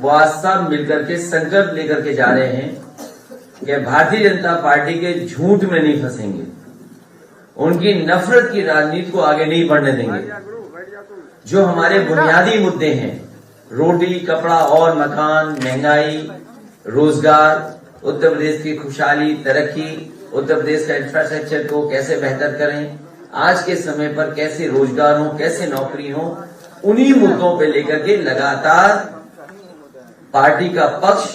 वो आज सब मिलकर के संकल्प लेकर के जा रहे हैं कि भारतीय जनता पार्टी के झूठ में नहीं फंसेंगे, उनकी नफरत की राजनीति को आगे नहीं बढ़ने देंगे। जो हमारे बुनियादी मुद्दे हैं, रोटी, कपड़ा और मकान, महंगाई, रोजगार, उत्तर प्रदेश की खुशहाली, तरक्की, उत्तर प्रदेश का इंफ्रास्ट्रक्चर को कैसे बेहतर करें, आज के समय पर कैसे रोजगार हो, कैसे नौकरी हो, उन्हीं मुद्दों पे लेकर के लगातार पार्टी का पक्ष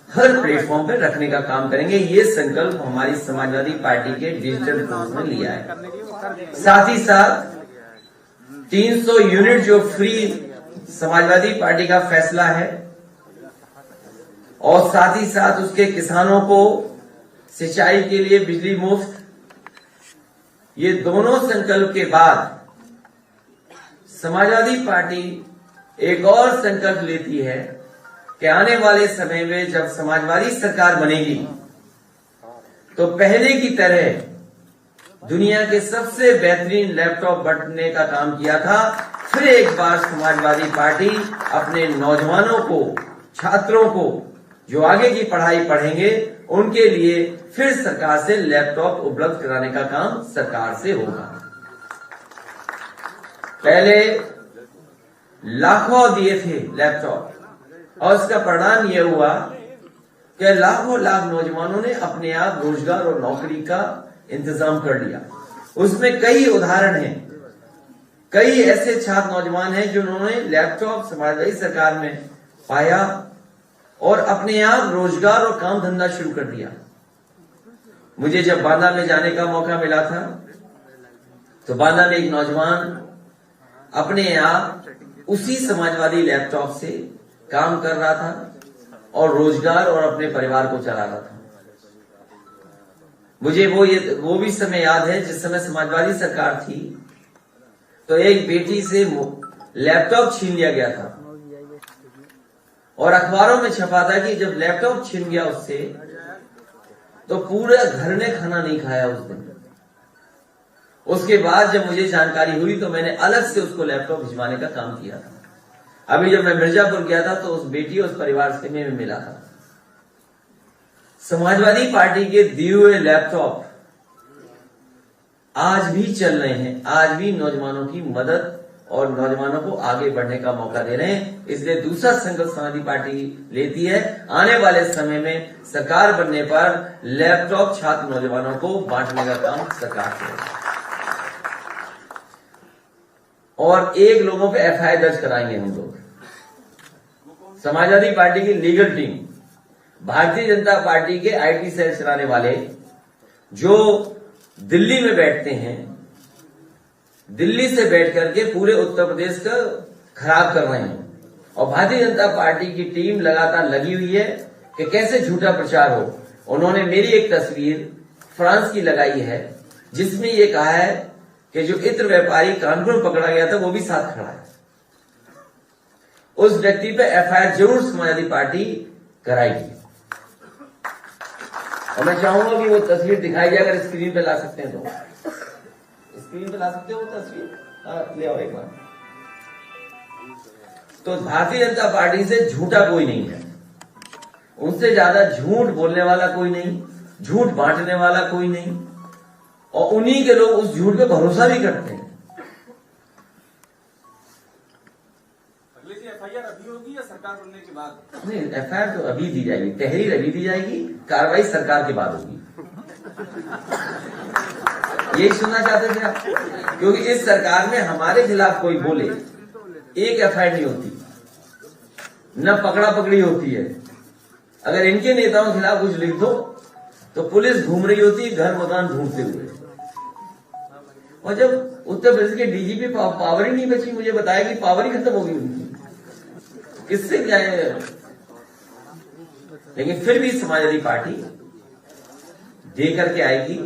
हर प्लेटफॉर्म पे रखने का काम करेंगे। ये संकल्प हमारी समाजवादी पार्टी के डिजिटल फोर्स ने लिया है। साथ ही साथ 300 यूनिट जो फ्री समाजवादी पार्टी का फैसला है, और साथ ही साथ उसके किसानों को सिंचाई के लिए बिजली मुफ्त, ये दोनों संकल्प के बाद समाजवादी पार्टी एक और संकल्प लेती है कि आने वाले समय में जब समाजवादी सरकार बनेगी तो पहले की तरह दुनिया के सबसे बेहतरीन लैपटॉप बांटने का काम किया था, फिर एक बार समाजवादी पार्टी अपने नौजवानों को, छात्रों को जो आगे की पढ़ाई पढ़ेंगे, उनके लिए फिर सरकार से लैपटॉप उपलब्ध कराने का काम सरकार से होगा। पहले लाखों दिए थे लैपटॉप, और इसका परिणाम यह हुआ कि लाखों लाख नौजवानों ने अपने आप रोजगार और नौकरी का इंतजाम कर लिया। उसमें कई उदाहरण हैं, कई ऐसे छात्र नौजवान हैं जिन्होंने लैपटॉप समाजवादी सरकार में पाया और अपने आप रोजगार और काम धंधा शुरू कर दिया। मुझे जब बांदा में जाने का मौका मिला था तो बांदा में एक नौजवान अपने आप उसी समाजवादी लैपटॉप से काम कर रहा था और रोजगार और अपने परिवार को चला रहा था। मुझे वो भी समय याद है जिस समय समाजवादी सरकार थी तो एक बेटी से लैपटॉप छीन लिया गया था और अखबारों में छपा था कि जब लैपटॉप छीन गया उससे तो पूरे घर ने खाना नहीं खाया उस दिन। उसके बाद जब मुझे जानकारी हुई तो मैंने अलग से उसको लैपटॉप भिजवाने का काम किया था। अभी जब मैं मिर्जापुर गया था तो उस बेटी और उस परिवार से मैं मिला था। समाजवादी पार्टी के दिए हुए लैपटॉप आज भी चल रहे हैं, आज भी नौजवानों की मदद और नौजवानों को आगे बढ़ने का मौका दे रहे हैं। इसलिए दूसरा संकल्प समाजवादी पार्टी लेती है, आने वाले समय में सरकार बनने पर लैपटॉप छात्र नौजवानों को बांटने का काम सरकार करेगी और एक लोगों पे एफआईआर दर्ज कराएंगे हम लोग। समाजवादी पार्टी की legal team, Bharatiya Janata party के आईटी सेल चलाने वाले जो दिल्ली में बैठते हैं, दिल्ली से बैठ करके पूरे उत्तर प्रदेश का खराब कर रहे हैं, और भारतीय जनता पार्टी की टीम लगातार लगी हुई है कि कैसे झूठा प्रचार हो। उन्होंने मेरी एक तस्वीर फ्रांस की लगाई है जिसमें ये कहा है कि जो इत्र व्यापारी कानपुर में पकड़ा गया था वो भी साथ खड़ा है। उस व्यक्ति पे एफआईआर जरूर समाजवादी पार्टी कराएगी और मैं चाहूंगा कि वो तस्वीर दिखाई जाए। अगर स्क्रीन पे ला सकते हैं तो स्क्रीन पे ला सकते हो वो तस्वीर, ले आओ एक बार। तो भारतीय जनता पार्टी से झूठा कोई नहीं है, उनसे ज्यादा झूठ बोलने वाला कोई नहीं, झूठ बांटने वाला कोई नहीं, और उन्हीं के लोग उस झूठ पे भरोसा भी करते हैं। एफआईआर अभी होगी या सरकार बनने के बाद? नहीं, एफआईआर तो अभी दी जाएगी, तहरीर अभी दी जाएगी, कार्रवाई सरकार के बाद होगी। यही सुनना चाहते थे आप? क्योंकि इस सरकार में हमारे खिलाफ कोई बोले एक एफआईआर नहीं होती, न पकड़ा पकड़ी होती है। अगर इनके नेताओं के खिलाफ कुछ लिख दो तो पुलिस घूम रही होती है घर मकान ढूंढते हुए। और जब उत्तर प्रदेश के डीजीपी पावर ही नहीं बची, मुझे बताया कि पावर ही खत्म होगी उनकी, किससे क्या है। लेकिन फिर भी समाजवादी पार्टी दे करके आएगी,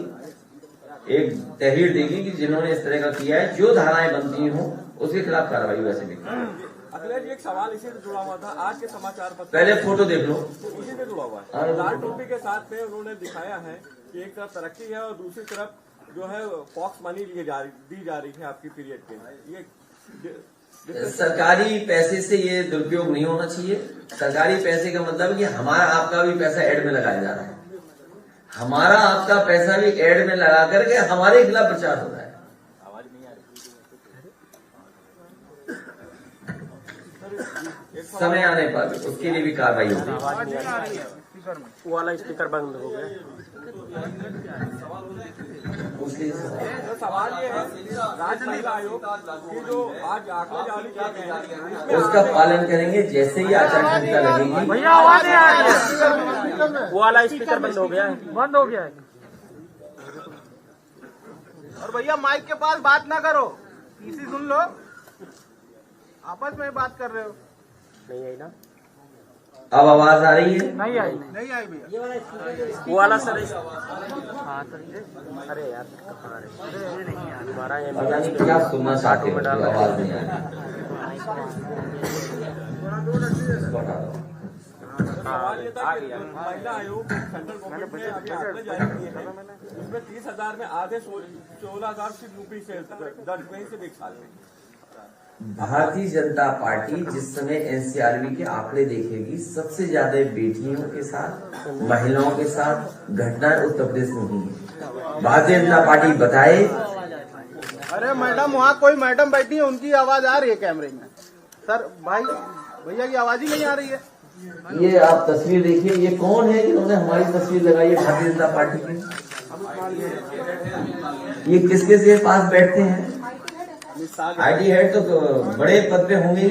एक तहरीर देगी कि जिन्होंने इस तरह का किया है, जो धाराएं बनती हो उसके खिलाफ कार्रवाई वैसे भी। अखिलेश जी, एक सवाल इसी से जुड़ा हुआ था। आज के समाचार पत्र, पहले फोटो देख लो, इसी से जुड़ा हुआ है। लाल टोपी के साथ में उन्होंने दिखाया है कि एक तरफ तरक्की है और दूसरी तरफ जो है पॉक्स मनी दी जा रही है आपकी पीरियड पे। ये सरकारी पैसे से ये दुरुपयोग नहीं होना चाहिए। सरकारी पैसे का मतलब कि हमारा आपका भी पैसा एड में लगाया जा रहा है, हमारा आपका पैसा भी एड में लगा करके हमारे खिलाफ प्रचार हो रहा है। समय आने पर उसके लिए भी कार्रवाई होगी। वो वाला स्पीकर बंद हो गया। तो सवाल ये है, राज्य महिला आयोग की जो आज आंकड़े जारी किए गए हैं उसका पालन करेंगे। जैसे ही आचार संहिता लगेगी, भैया आवाज नहीं आ रही है, वो वाला स्पीकर बंद हो गया है, बंद हो गया है। और भैया माइक के पास बात ना करो, पीसी सुन लो, आपस में बात कर रहे हो। नहीं आई ना, अब आवाज आ रही है? नहीं आई भैया। वो वाला सर। अरे यार हमारा ये पता नहीं क्या सुनना चाहते हो, आवाज नहीं आ रही। सवाल ये था कि महिला आयोग सेंट्रल गवर्नमेंट ने अभी आंकड़े जारी किए हैं, उसमें 30,000 में आधे 16,000 सिर्फ यूपी से दर्ज हुए सिर्फ एक साल में। भारतीय जनता पार्टी जिस समय एनसीआरबी के आंकड़े देखेगी, सबसे ज्यादा बेटियों के साथ, महिलाओं के साथ घटनाएं उत्तर प्रदेश में हुई है। भारतीय जनता पार्टी बताए। अरे मैडम, वहाँ कोई मैडम बैठी है, उनकी आवाज आ रही है कैमरे में। सर भाई, भैया की आवाज ही नहीं आ रही है। ये आप तस्वीर देखिए, ये कौन है जिन्होंने हमारी तस्वीर लगाई है भारतीय जनता पार्टी की? ये किसके से पास बैठते हैं? आईटी हेड तो बड़े पद पे होंगे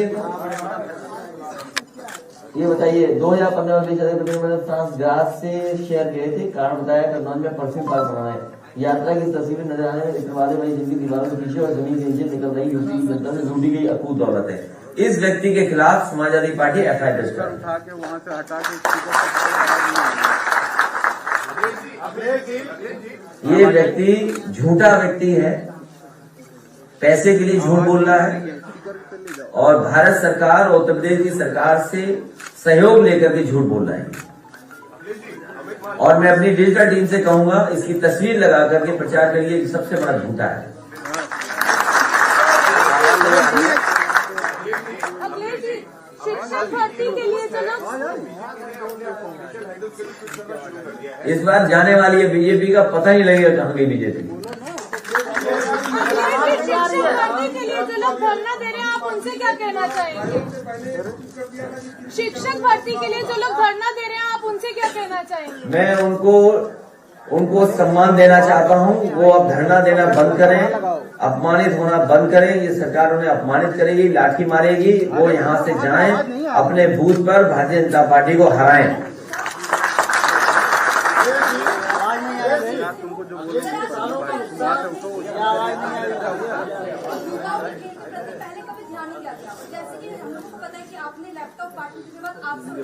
ये बताइए। 2015 में फ्रांस ग्रास से शेयर किए थे, कारण बताया करनौल में परफ्यूम पार्क बनाना है। यात्रा की तस्वीरें नजर आने में इतवादे में जिनकी दीवारों के पीछे और जमीन के नीचे निकल रही यूपी की जनता से लूटी गई अकूत दौलत है। इस व्यक्ति के खिलाफ समाजवादी पार्टी एफआईआर दर्ज करेगी। वहाँ से हटा के ये व्यक्ति झूठा व्यक्ति है, पैसे के लिए झूठ बोल रहा है और भारत सरकार और उत्तर प्रदेश की सरकार से सहयोग लेकर के झूठ बोल रहा है। और मैं अपनी डिजिटल टीम से कहूंगा, इसकी तस्वीर लगा करके प्रचार करिए कि सबसे बड़ा झूठा है। शिक्षक भर्ती के लिए चलो, इस बार जाने वाली है बीजेपी का, पता नहीं लगेगा कहाँ गई बीजेपी। शिक्षक भर्ती के लिए जो लोग धरना दे रहे हैं, आप उनसे क्या कहना चाहेंगे? शिक्षक भर्ती के लिए जो लोग धरना दे रहे हैं, आप उनसे क्या कहना चाहेंगे? मैं उनको सम्मान देना चाहता हूं। वो अब धरना देना बंद करें, अपमानित होना बंद करें। ये सरकार उन्हें अपमानित करेगी, लाठी मारेगी। वो यहाँ से जाएं, अपने बूथ पर भारतीय जनता पार्टी को हराएं। पहले कभी ध्यान नहीं किया था, जैसे कि हम लोगों को पता है कि आपने लैपटॉप पार्टी के बाद आपसे, तो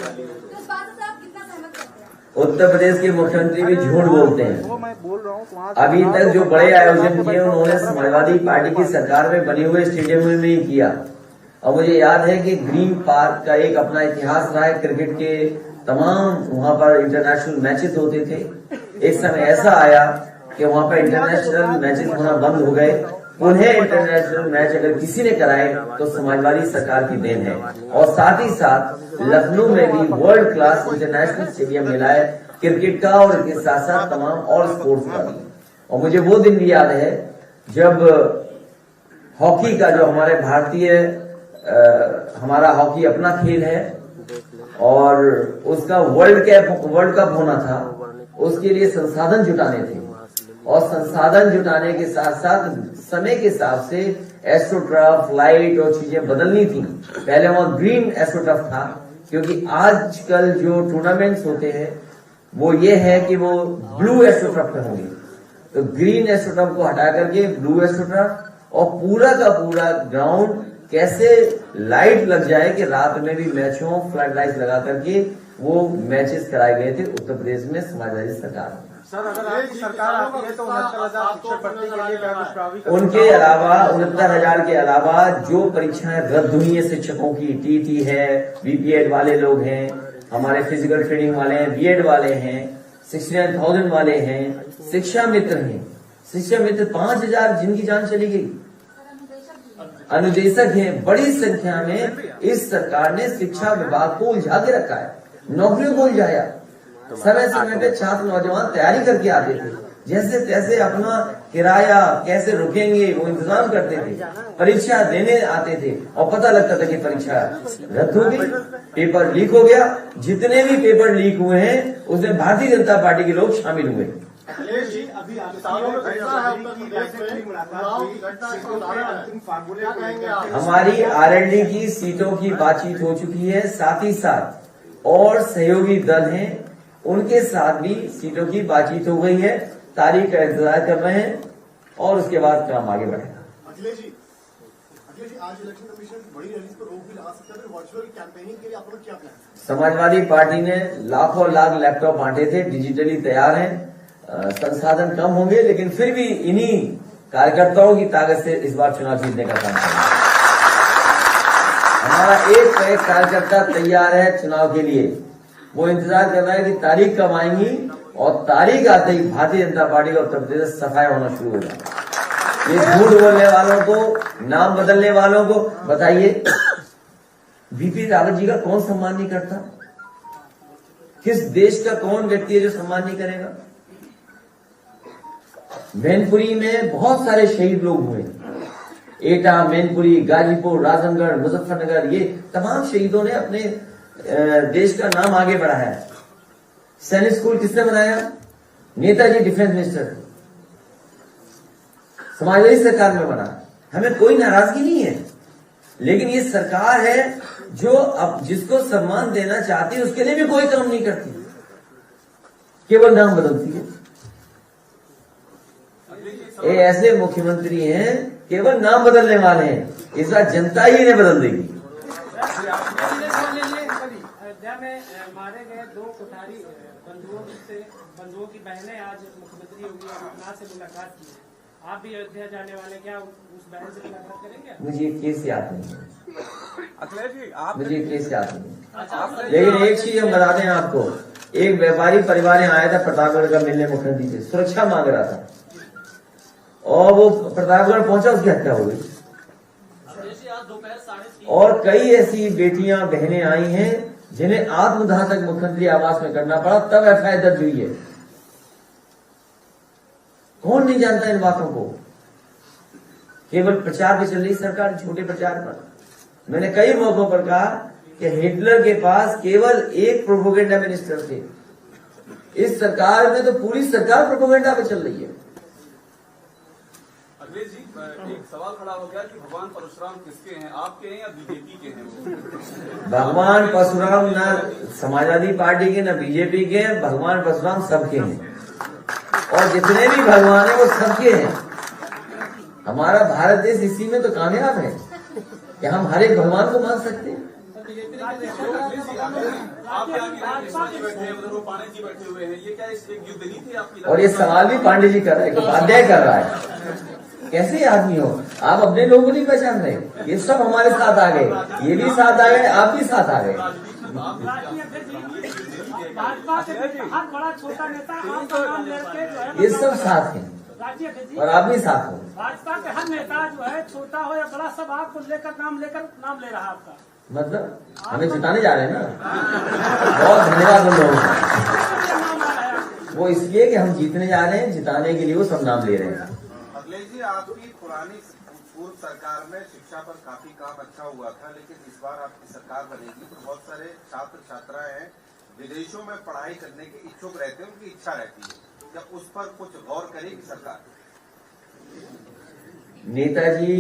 इस बात से आप कितना सहमत करते हैं? उत्तर प्रदेश के मुख्यमंत्री भी झूठ बोलते हैं। वो मैं बोल रहा हूँ, अभी तक जो बड़े आयोजन किए उन्होंने समाजवादी पार्टी की सरकार में बने हुए स्टेडियम में नहीं किया। और मुझे याद है कि ग्रीन पार्क का एक अपना इतिहास रहा है, क्रिकेट के तमाम वहां पर इंटरनेशनल मैचेस होते थे। एक समय ऐसा आया कि वहां पर इंटरनेशनल मैचेस होना बंद हो गए। उन्हें इंटरनेशनल मैच अगर किसी ने कराए तो समाजवादी सरकार की देन है। और साथ ही साथ लखनऊ में भी वर्ल्ड क्लास इंटरनेशनल स्टेडियम मिला है क्रिकेट का, और इसके साथ साथ तमाम और स्पोर्ट्स का भी। और मुझे वो दिन भी याद है जब हॉकी का, जो हमारे भारतीय हमारा हॉकी अपना खेल है और उसका वर्ल्ड कप होना था, उसके लिए संसाधन जुटाने थे। और संसाधन जुटाने के साथ साथ समय के हिसाब से एस्ट्रोटर्फ, लाइट और चीजें बदलनी थी। पहले वहां ग्रीन एस्ट्रोटर्फ था, क्योंकि आजकल जो टूर्नामेंट्स होते हैं वो ये है कि वो ब्लू एस्ट्रोटर्फ पे होंगे। तो ग्रीन एस्ट्रोटर्फ को हटा करके ब्लू एस्ट्रोटर्फ, और पूरा का पूरा ग्राउंड कैसे लाइट लग जाए कि रात में भी मैच हो, फ्लड लाइट लगा करके वो मैचेस कराए गए थे उत्तर प्रदेश में समाजवादी सरकार। सर अगर आपकी सरकार आती है तो 69,000 शिक्षक भर्ती के लिए क्या कुछ प्रावधान? उनके अलावा 69,000 के अलावा जो परीक्षाएं रद्द हुई है शिक्षकों की, टीटी है, बीपीएड वाले लोग हैं, हमारे फिजिकल ट्रेनिंग वाले हैं, बीएड वाले हैं, 69,000 वाले हैं, शिक्षा मित्र हैं। शिक्षा मित्र 5,000 जिनकी जान चली गई। अनुदेशक हैं, बड़ी संख्या में इस सरकार ने शिक्षा विभाग को उलझा के रखा है, नौकरियों को उलझाया। समय समय पे छात्र नौजवान तैयारी करके आते थे, जैसे तैसे अपना किराया कैसे रुकेंगे वो इंतजाम करते थे, परीक्षा देने आते थे और पता लगता था कि परीक्षा रद्द हो गई, पेपर लीक हो गया। जितने भी पेपर लीक हुए हैं उसमें भारतीय जनता पार्टी के लोग शामिल हुए। हमारी आरएलडी की सीटों की बातचीत हो चुकी है, साथ ही साथ और सहयोगी दल हैं उनके साथ भी सीटों की बातचीत हो गई है। तारीख का इंतजार कर रहे हैं और उसके बाद काम आगे बढ़ेगा। अखिलेश जी आज इलेक्शन कमीशन बड़ी रैली पर रोक भी लगा सकता है, वर्चुअल कैंपेनिंग के लिए आप लोग क्या प्लान है? समाजवादी पार्टी ने लाखों लाख लैपटॉप बांटे थे, डिजिटली तैयार हैं। संसाधन कम होंगे लेकिन फिर भी इन्हीं कार्यकर्ताओं की ताकत से इस बार चुनाव जीतने का काम करेंगे। हमारा एक कार्यकर्ता तैयार है चुनाव के लिए, वो इंतजार कर रहा है कि तारीख कब आएंगी और तारीख आते ही भारतीय जनता पार्टी का उत्तर प्रदेश सफाया होना शुरू हो जाए। ये झूठ बोलने वालों को, नाम बदलने वालों को बताइए, बीपी रावत जी का कौन सम्मान नहीं करता? किस देश का कौन व्यक्ति है जो सम्मान नहीं करेगा? मैनपुरी में बहुत सारे शहीद लोग हुए, एटा, मैनपुरी, गाजीपुर, राजनगढ़, मुजफ्फरनगर, ये तमाम शहीदों ने अपने देश का नाम आगे बढ़ाया है। सैनिक स्कूल किसने बनाया? नेताजी डिफेंस मिनिस्टर, समाजवादी सरकार में बना। हमें कोई नाराजगी नहीं है, लेकिन ये सरकार है जो अब जिसको सम्मान देना चाहती है उसके लिए भी कोई काम नहीं करती, केवल नाम बदलती है। ये ऐसे मुख्यमंत्री हैं केवल नाम बदलने वाले हैं, इस बार जनता ही इन्हें बदल देगी। अयोध्या में मारे गए 2 कोठारी बंधुओं की बहनें आज मुख्यमंत्री योगी आदित्यनाथ से मुलाकात की है। आप भी अयोध्या जाने वाले, क्या उस बहन से मुलाकात करेंगे? मुझे केस याद नहीं है, अखिलेश जी आप मुझे केस याद नहीं है। लेकिन एक चीज हम बता दें आपको, एक व्यापारी परिवार यहाँ आया था प्रतापगढ़ का मिलने मुख्यमंत्री से, सुरक्षा मांग रहा था और वो प्रतापगढ़ पहुंचा, उसकी हत्या हो गई। और कई ऐसी बेटियां बहनें आई हैं जिन्हें आत्मदाह तक मुख्यमंत्री आवास में करना पड़ा, तब एफआईआर दर्ज हुई है। कौन नहीं जानता इन बातों को? केवल प्रचार पे चल रही सरकार, छोटे प्रचार पर। मैंने कई मौकों पर कहा कि हिटलर के पास केवल एक प्रोपोगेंडा मिनिस्टर थे, इस सरकार में तो पूरी सरकार प्रोपोगेंडा पे चल रही है। अखिलेश जी एक सवाल खड़ा हो गया कि भगवान परशुराम किसके हैं, आपके हैं या बीजेपी के हैं? भगवान परशुराम न समाजवादी पार्टी के न बीजेपी के हैं, भगवान परशुराम सबके हैं और जितने भी भगवान हैं वो सबके हैं। हमारा भारत देश इसी में तो कामयाब है कि हम हर एक भगवान को मान सकते हैं। और ये सवाल भी पांडे जी कर रहे हैं, उपाध्याय कर रहा है। कैसे आदमी हो आप, अपने लोगों को नहीं पहचान रहे? ये सब हमारे साथ आ गए, ये भी साथ आ गए, आप भी साथ आ गए। ये सब साथ हैं और आप भी साथ हो। भाजपा के हर नेता जो है, छोटा हो या बड़ा, सब आपको लेकर नाम ले रहा है आपका। मतलब हमें जिताने जा रहे हैं ना, बहुत धन्यवाद उन लोगों का। वो इसलिए कि हम जीतने जा रहे हैं, जिताने के लिए वो सब नाम ले रहे हैं। अखिलेश जी आपकी पुरानी पूर्व सरकार में शिक्षा पर काफी काम अच्छा हुआ था, लेकिन इस बार आपकी सरकार बनेगी तो बहुत सारे छात्र छात्राएं हैं विदेशों में पढ़ाई करने के इच्छुक रहते हैं, उनकी इच्छा रहती है, क्या उस पर कुछ गौर करेगी सरकार? नेताजी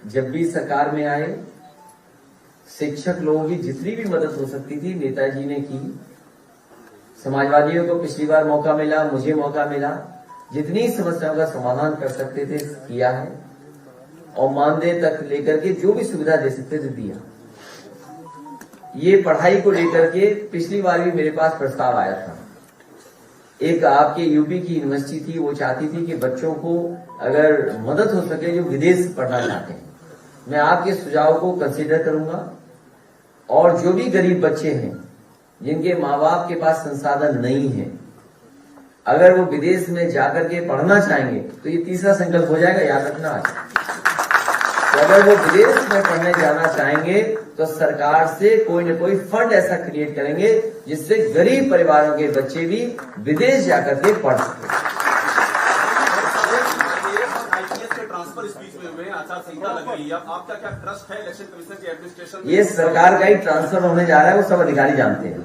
जब भी सरकार में आए, शिक्षक लोगों की जितनी भी मदद हो सकती थी नेताजी ने की। समाजवादियों को पिछली बार मौका मिला, मुझे मौका मिला, जितनी समस्याओं का समाधान कर सकते थे किया है और मानदेय तक लेकर के जो भी सुविधा दे सकते थे दिया। ये पढ़ाई को लेकर के पिछली बार भी मेरे पास प्रस्ताव आया था। एक आपके यूपी की यूनिवर्सिटी थी, वो चाहती थी कि बच्चों को अगर मदद हो सके जो विदेश पढ़ना चाहते हैं, मैं आपके सुझाव को कंसीडर करूंगा और जो भी गरीब बच्चे हैं जिनके माँ बाप के पास संसाधन नहीं है, अगर वो विदेश में जाकर के पढ़ना चाहेंगे तो ये तीसरा संकल्प हो जाएगा, याद रखना। तो अगर वो विदेश में पढ़ने जाना चाहेंगे तो सरकार से कोई न कोई फंड ऐसा क्रिएट करेंगे जिससे गरीब परिवारों के बच्चे भी विदेश जाकर के पढ़ सके। ट्रांसफर स्पीच में हुए आचार संहिता लग रही है, आपका क्या ट्रस्ट है इलेक्शन कमीशन की एडमिनिस्ट्रेशन? ये सरकार का ही ट्रांसफर होने जा रहा है, वो सब अधिकारी जानते हैं।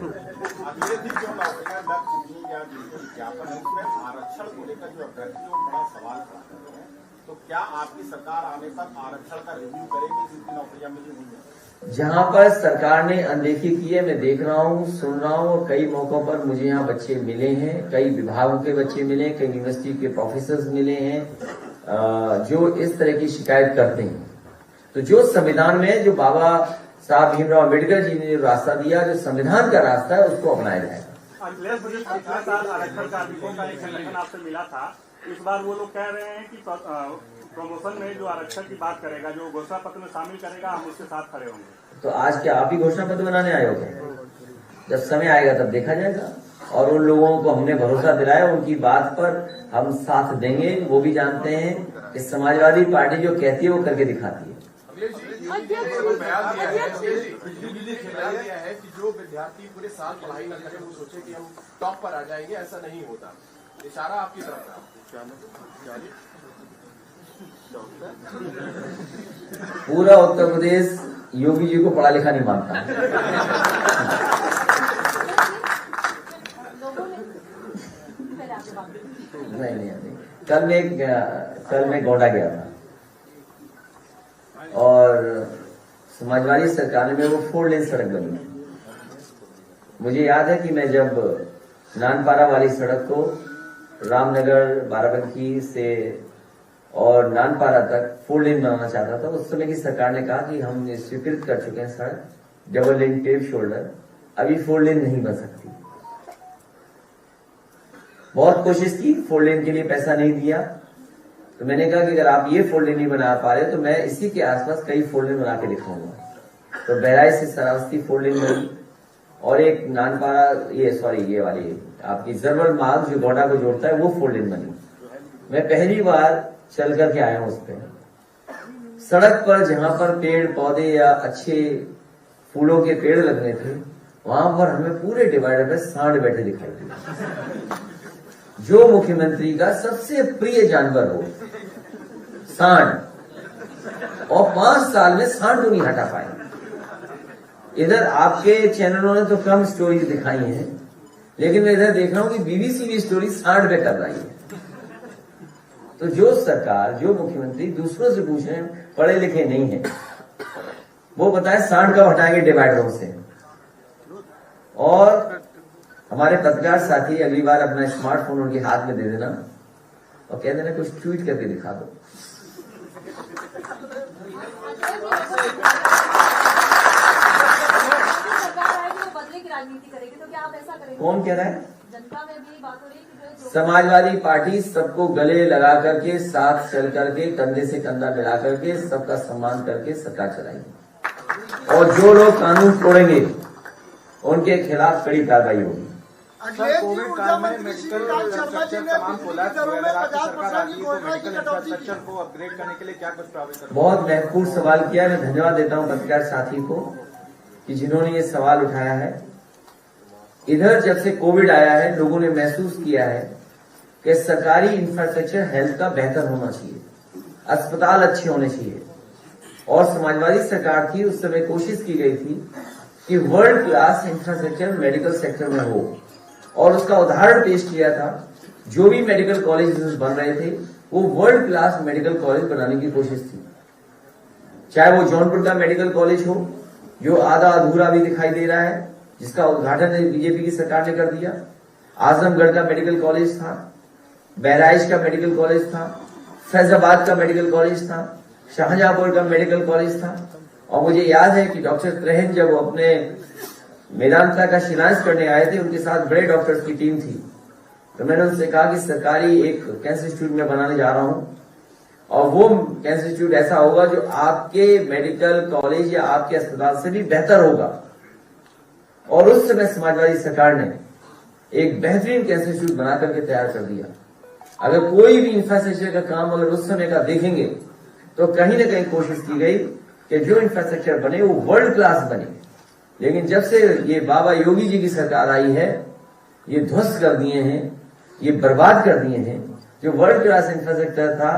आरक्षण को लेकर जो अभ्यर्थी वो बड़ा सवाल खड़ा कर रहे हैं, तो क्या आपकी सरकार आने पर आरक्षण का रिव्यू करेगी जितनी नौकरियां मिली हुई है? जहां पर सरकार ने अनदेखी की है, मैं देख रहा हूं, सुन रहा हूं, और कई मौकों पर मुझे यहाँ बच्चे मिले हैं, कई विभागों के बच्चे मिले, कई यूनिवर्सिटी के प्रोफेसर मिले हैं जो इस तरह की शिकायत करते हैं। तो जो संविधान में जो बाबा साहब भीमराव अम्बेडकर जी ने जो रास्ता दिया, जो संविधान का रास्ता है, उसको अपनाया जाएगा। अखिलेश जी, पिछले साल आरक्षण कार्मिकों का एक संगठन आपसे मिला था, इस बार वो लोग कह रहे हैं कि प्रमोशन में जो आरक्षण की बात करेगा, जो घोषणा पत्र में शामिल करेगा, हम उसके साथ खड़े होंगे। तो आज क्या आप ही घोषणा पत्र बनाने आए हो? जब समय आएगा तब देखा जाएगा। और उन लोगों को हमने भरोसा दिलाया, उनकी बात पर हम साथ देंगे। वो भी जानते हैं कि समाजवादी पार्टी जो कहती है वो करके दिखाती है। है कि जो विद्यार्थी पूरे साल पढ़ाई न करे वो सोचे कि हम टॉप पर आ जाएंगे, ऐसा नहीं होता। इशारा आपकी तरफ है। पूरा उत्तर प्रदेश योगी जी को पढ़ा लिखा नहीं मानता। नहीं। कल मैं गोंडा गया था और समाजवादी सरकार में वो 4 लेन सड़क बनी। मुझे याद है कि मैं जब नानपारा वाली सड़क को रामनगर, बाराबंकी से और नानपारा तक 4 लेन बनाना चाहता था, उस समय की सरकार ने कहा कि हम स्वीकृत कर चुके हैं सड़क, डबल लेन पेव शोल्डर, अभी 4 लेन नहीं बन सकती। बहुत कोशिश की, 4 लेन के लिए पैसा नहीं दिया, तो मैंने कहा कि अगर आप ये 4 लेन नहीं बना पा रहे तो मैं इसी के आसपास कई 4 लेन बना के दिखाऊंगा। तो बहराइच से सरावस्ती 4 लेन बनी और एक नानपारा ये वाली आपकी जरवर मार्ग जो गोंडा को जोड़ता है वो 4 लेन बनी। मैं पहली बार चल करके आया हूं उस पर। सड़क पर जहां पर पेड़ पौधे या अच्छे फूलों के पेड़ लगने थे, वहां पर हमें पूरे डिवाइडर में सांड बैठे दिखाई दिए। जो मुख्यमंत्री का सबसे प्रिय जानवर हो, सांड, और 5 साल में सांड को नहीं हटा पाए। इधर आपके चैनलों ने तो कम स्टोरी दिखाई है, लेकिन मैं इधर देख रहा हूं कि बीबीसी भी स्टोरी सांड पे कर रही है। तो जो सरकार, जो मुख्यमंत्री दूसरों से पूछ रहे हैं, पढ़े लिखे नहीं है, वो बताए सांड कब हटाएंगे डिवाइडरों से। और हमारे पत्रकार साथी अगली बार अपना स्मार्टफोन उनके हाथ में दे देना और कह देना कुछ ट्वीट करके दिखा दो। बदले की राजनीति करेगी, तो क्या आप ऐसा करेंगे? कौन कह रहा है? जनता में भी बात हो रही है कि समाजवादी पार्टी सबको गले लगा करके, साथ चल करके, कंधे से कंधा मिला करके, सबका सम्मान करके सरकार चलाएगी। और जो लोग कानून तोड़ेंगे उनके खिलाफ कड़ी कार्रवाई होगी। कोविड काल में मेडिकल इंफ्रास्ट्रक्चर तमाम कोलैप्स हुए, अगर आपकी सरकार आती है तो मेडिकल इंफ्रास्ट्रक्चर को अपग्रेड करने के लिए क्या कुछ प्रावधान? बहुत महत्वपूर्ण सवाल किया। मैं धन्यवाद देता हूं पत्रकार साथी को कि जिन्होंने ये सवाल उठाया है। इधर जब से कोविड आया है, लोगों ने महसूस किया है कि सरकारी इंफ्रास्ट्रक्चर हेल्थ का बेहतर होना चाहिए, अस्पताल अच्छे होने चाहिए। और समाजवादी सरकार थी, उस समय कोशिश की गई थी कि world class infrastructure medical sector में हो, और उसका उदाहरण पेश किया था। जो भी मेडिकल कॉलेजेस बन रहे थे वो वर्ल्ड क्लास मेडिकल कॉलेज बनाने की कोशिश थी। चाहे वो जौनपुर का मेडिकल कॉलेज हो, जो आधा अधूरा भी दिखाई दे रहा है, जिसका उद्घाटन बीजेपी की सरकार ने कर दिया। आजमगढ़ का मेडिकल कॉलेज था, बहराइच का मेडिकल कॉलेज था, फैजाबाद का मेडिकल कॉलेज था, शाहजहांपुर का मेडिकल कॉलेज था। और मुझे याद है कि डॉक्टर त्रेहन जब अपने मेदांता का शिलान्यास करने आए थे, उनके साथ बड़े डॉक्टर्स की टीम थी। तो मैंने उनसे कहा कि सरकारी एक कैंसर इंस्टीट्यूट में बनाने जा रहा हूं, और वो कैंसर इंस्टीट्यूट ऐसा होगा जो आपके मेडिकल कॉलेज या आपके अस्पताल से भी बेहतर होगा। और उस समय समाजवादी सरकार ने एक बेहतरीन कैंसर इंस्टीट्यूट बनाकर के तैयार कर दिया। अगर कोई भी इंफ्रास्ट्रक्चर का काम अगर उस समय का देखेंगे तो कहीं ना कहीं कोशिश की गई कि जो इंफ्रास्ट्रक्चर बने वो वर्ल्ड क्लास बने। लेकिन जब से ये बाबा योगी जी की सरकार आई है, ये ध्वस्त कर दिए हैं, ये बर्बाद कर दिए हैं। जो वर्ल्ड क्लास इंफ्रास्ट्रक्चर था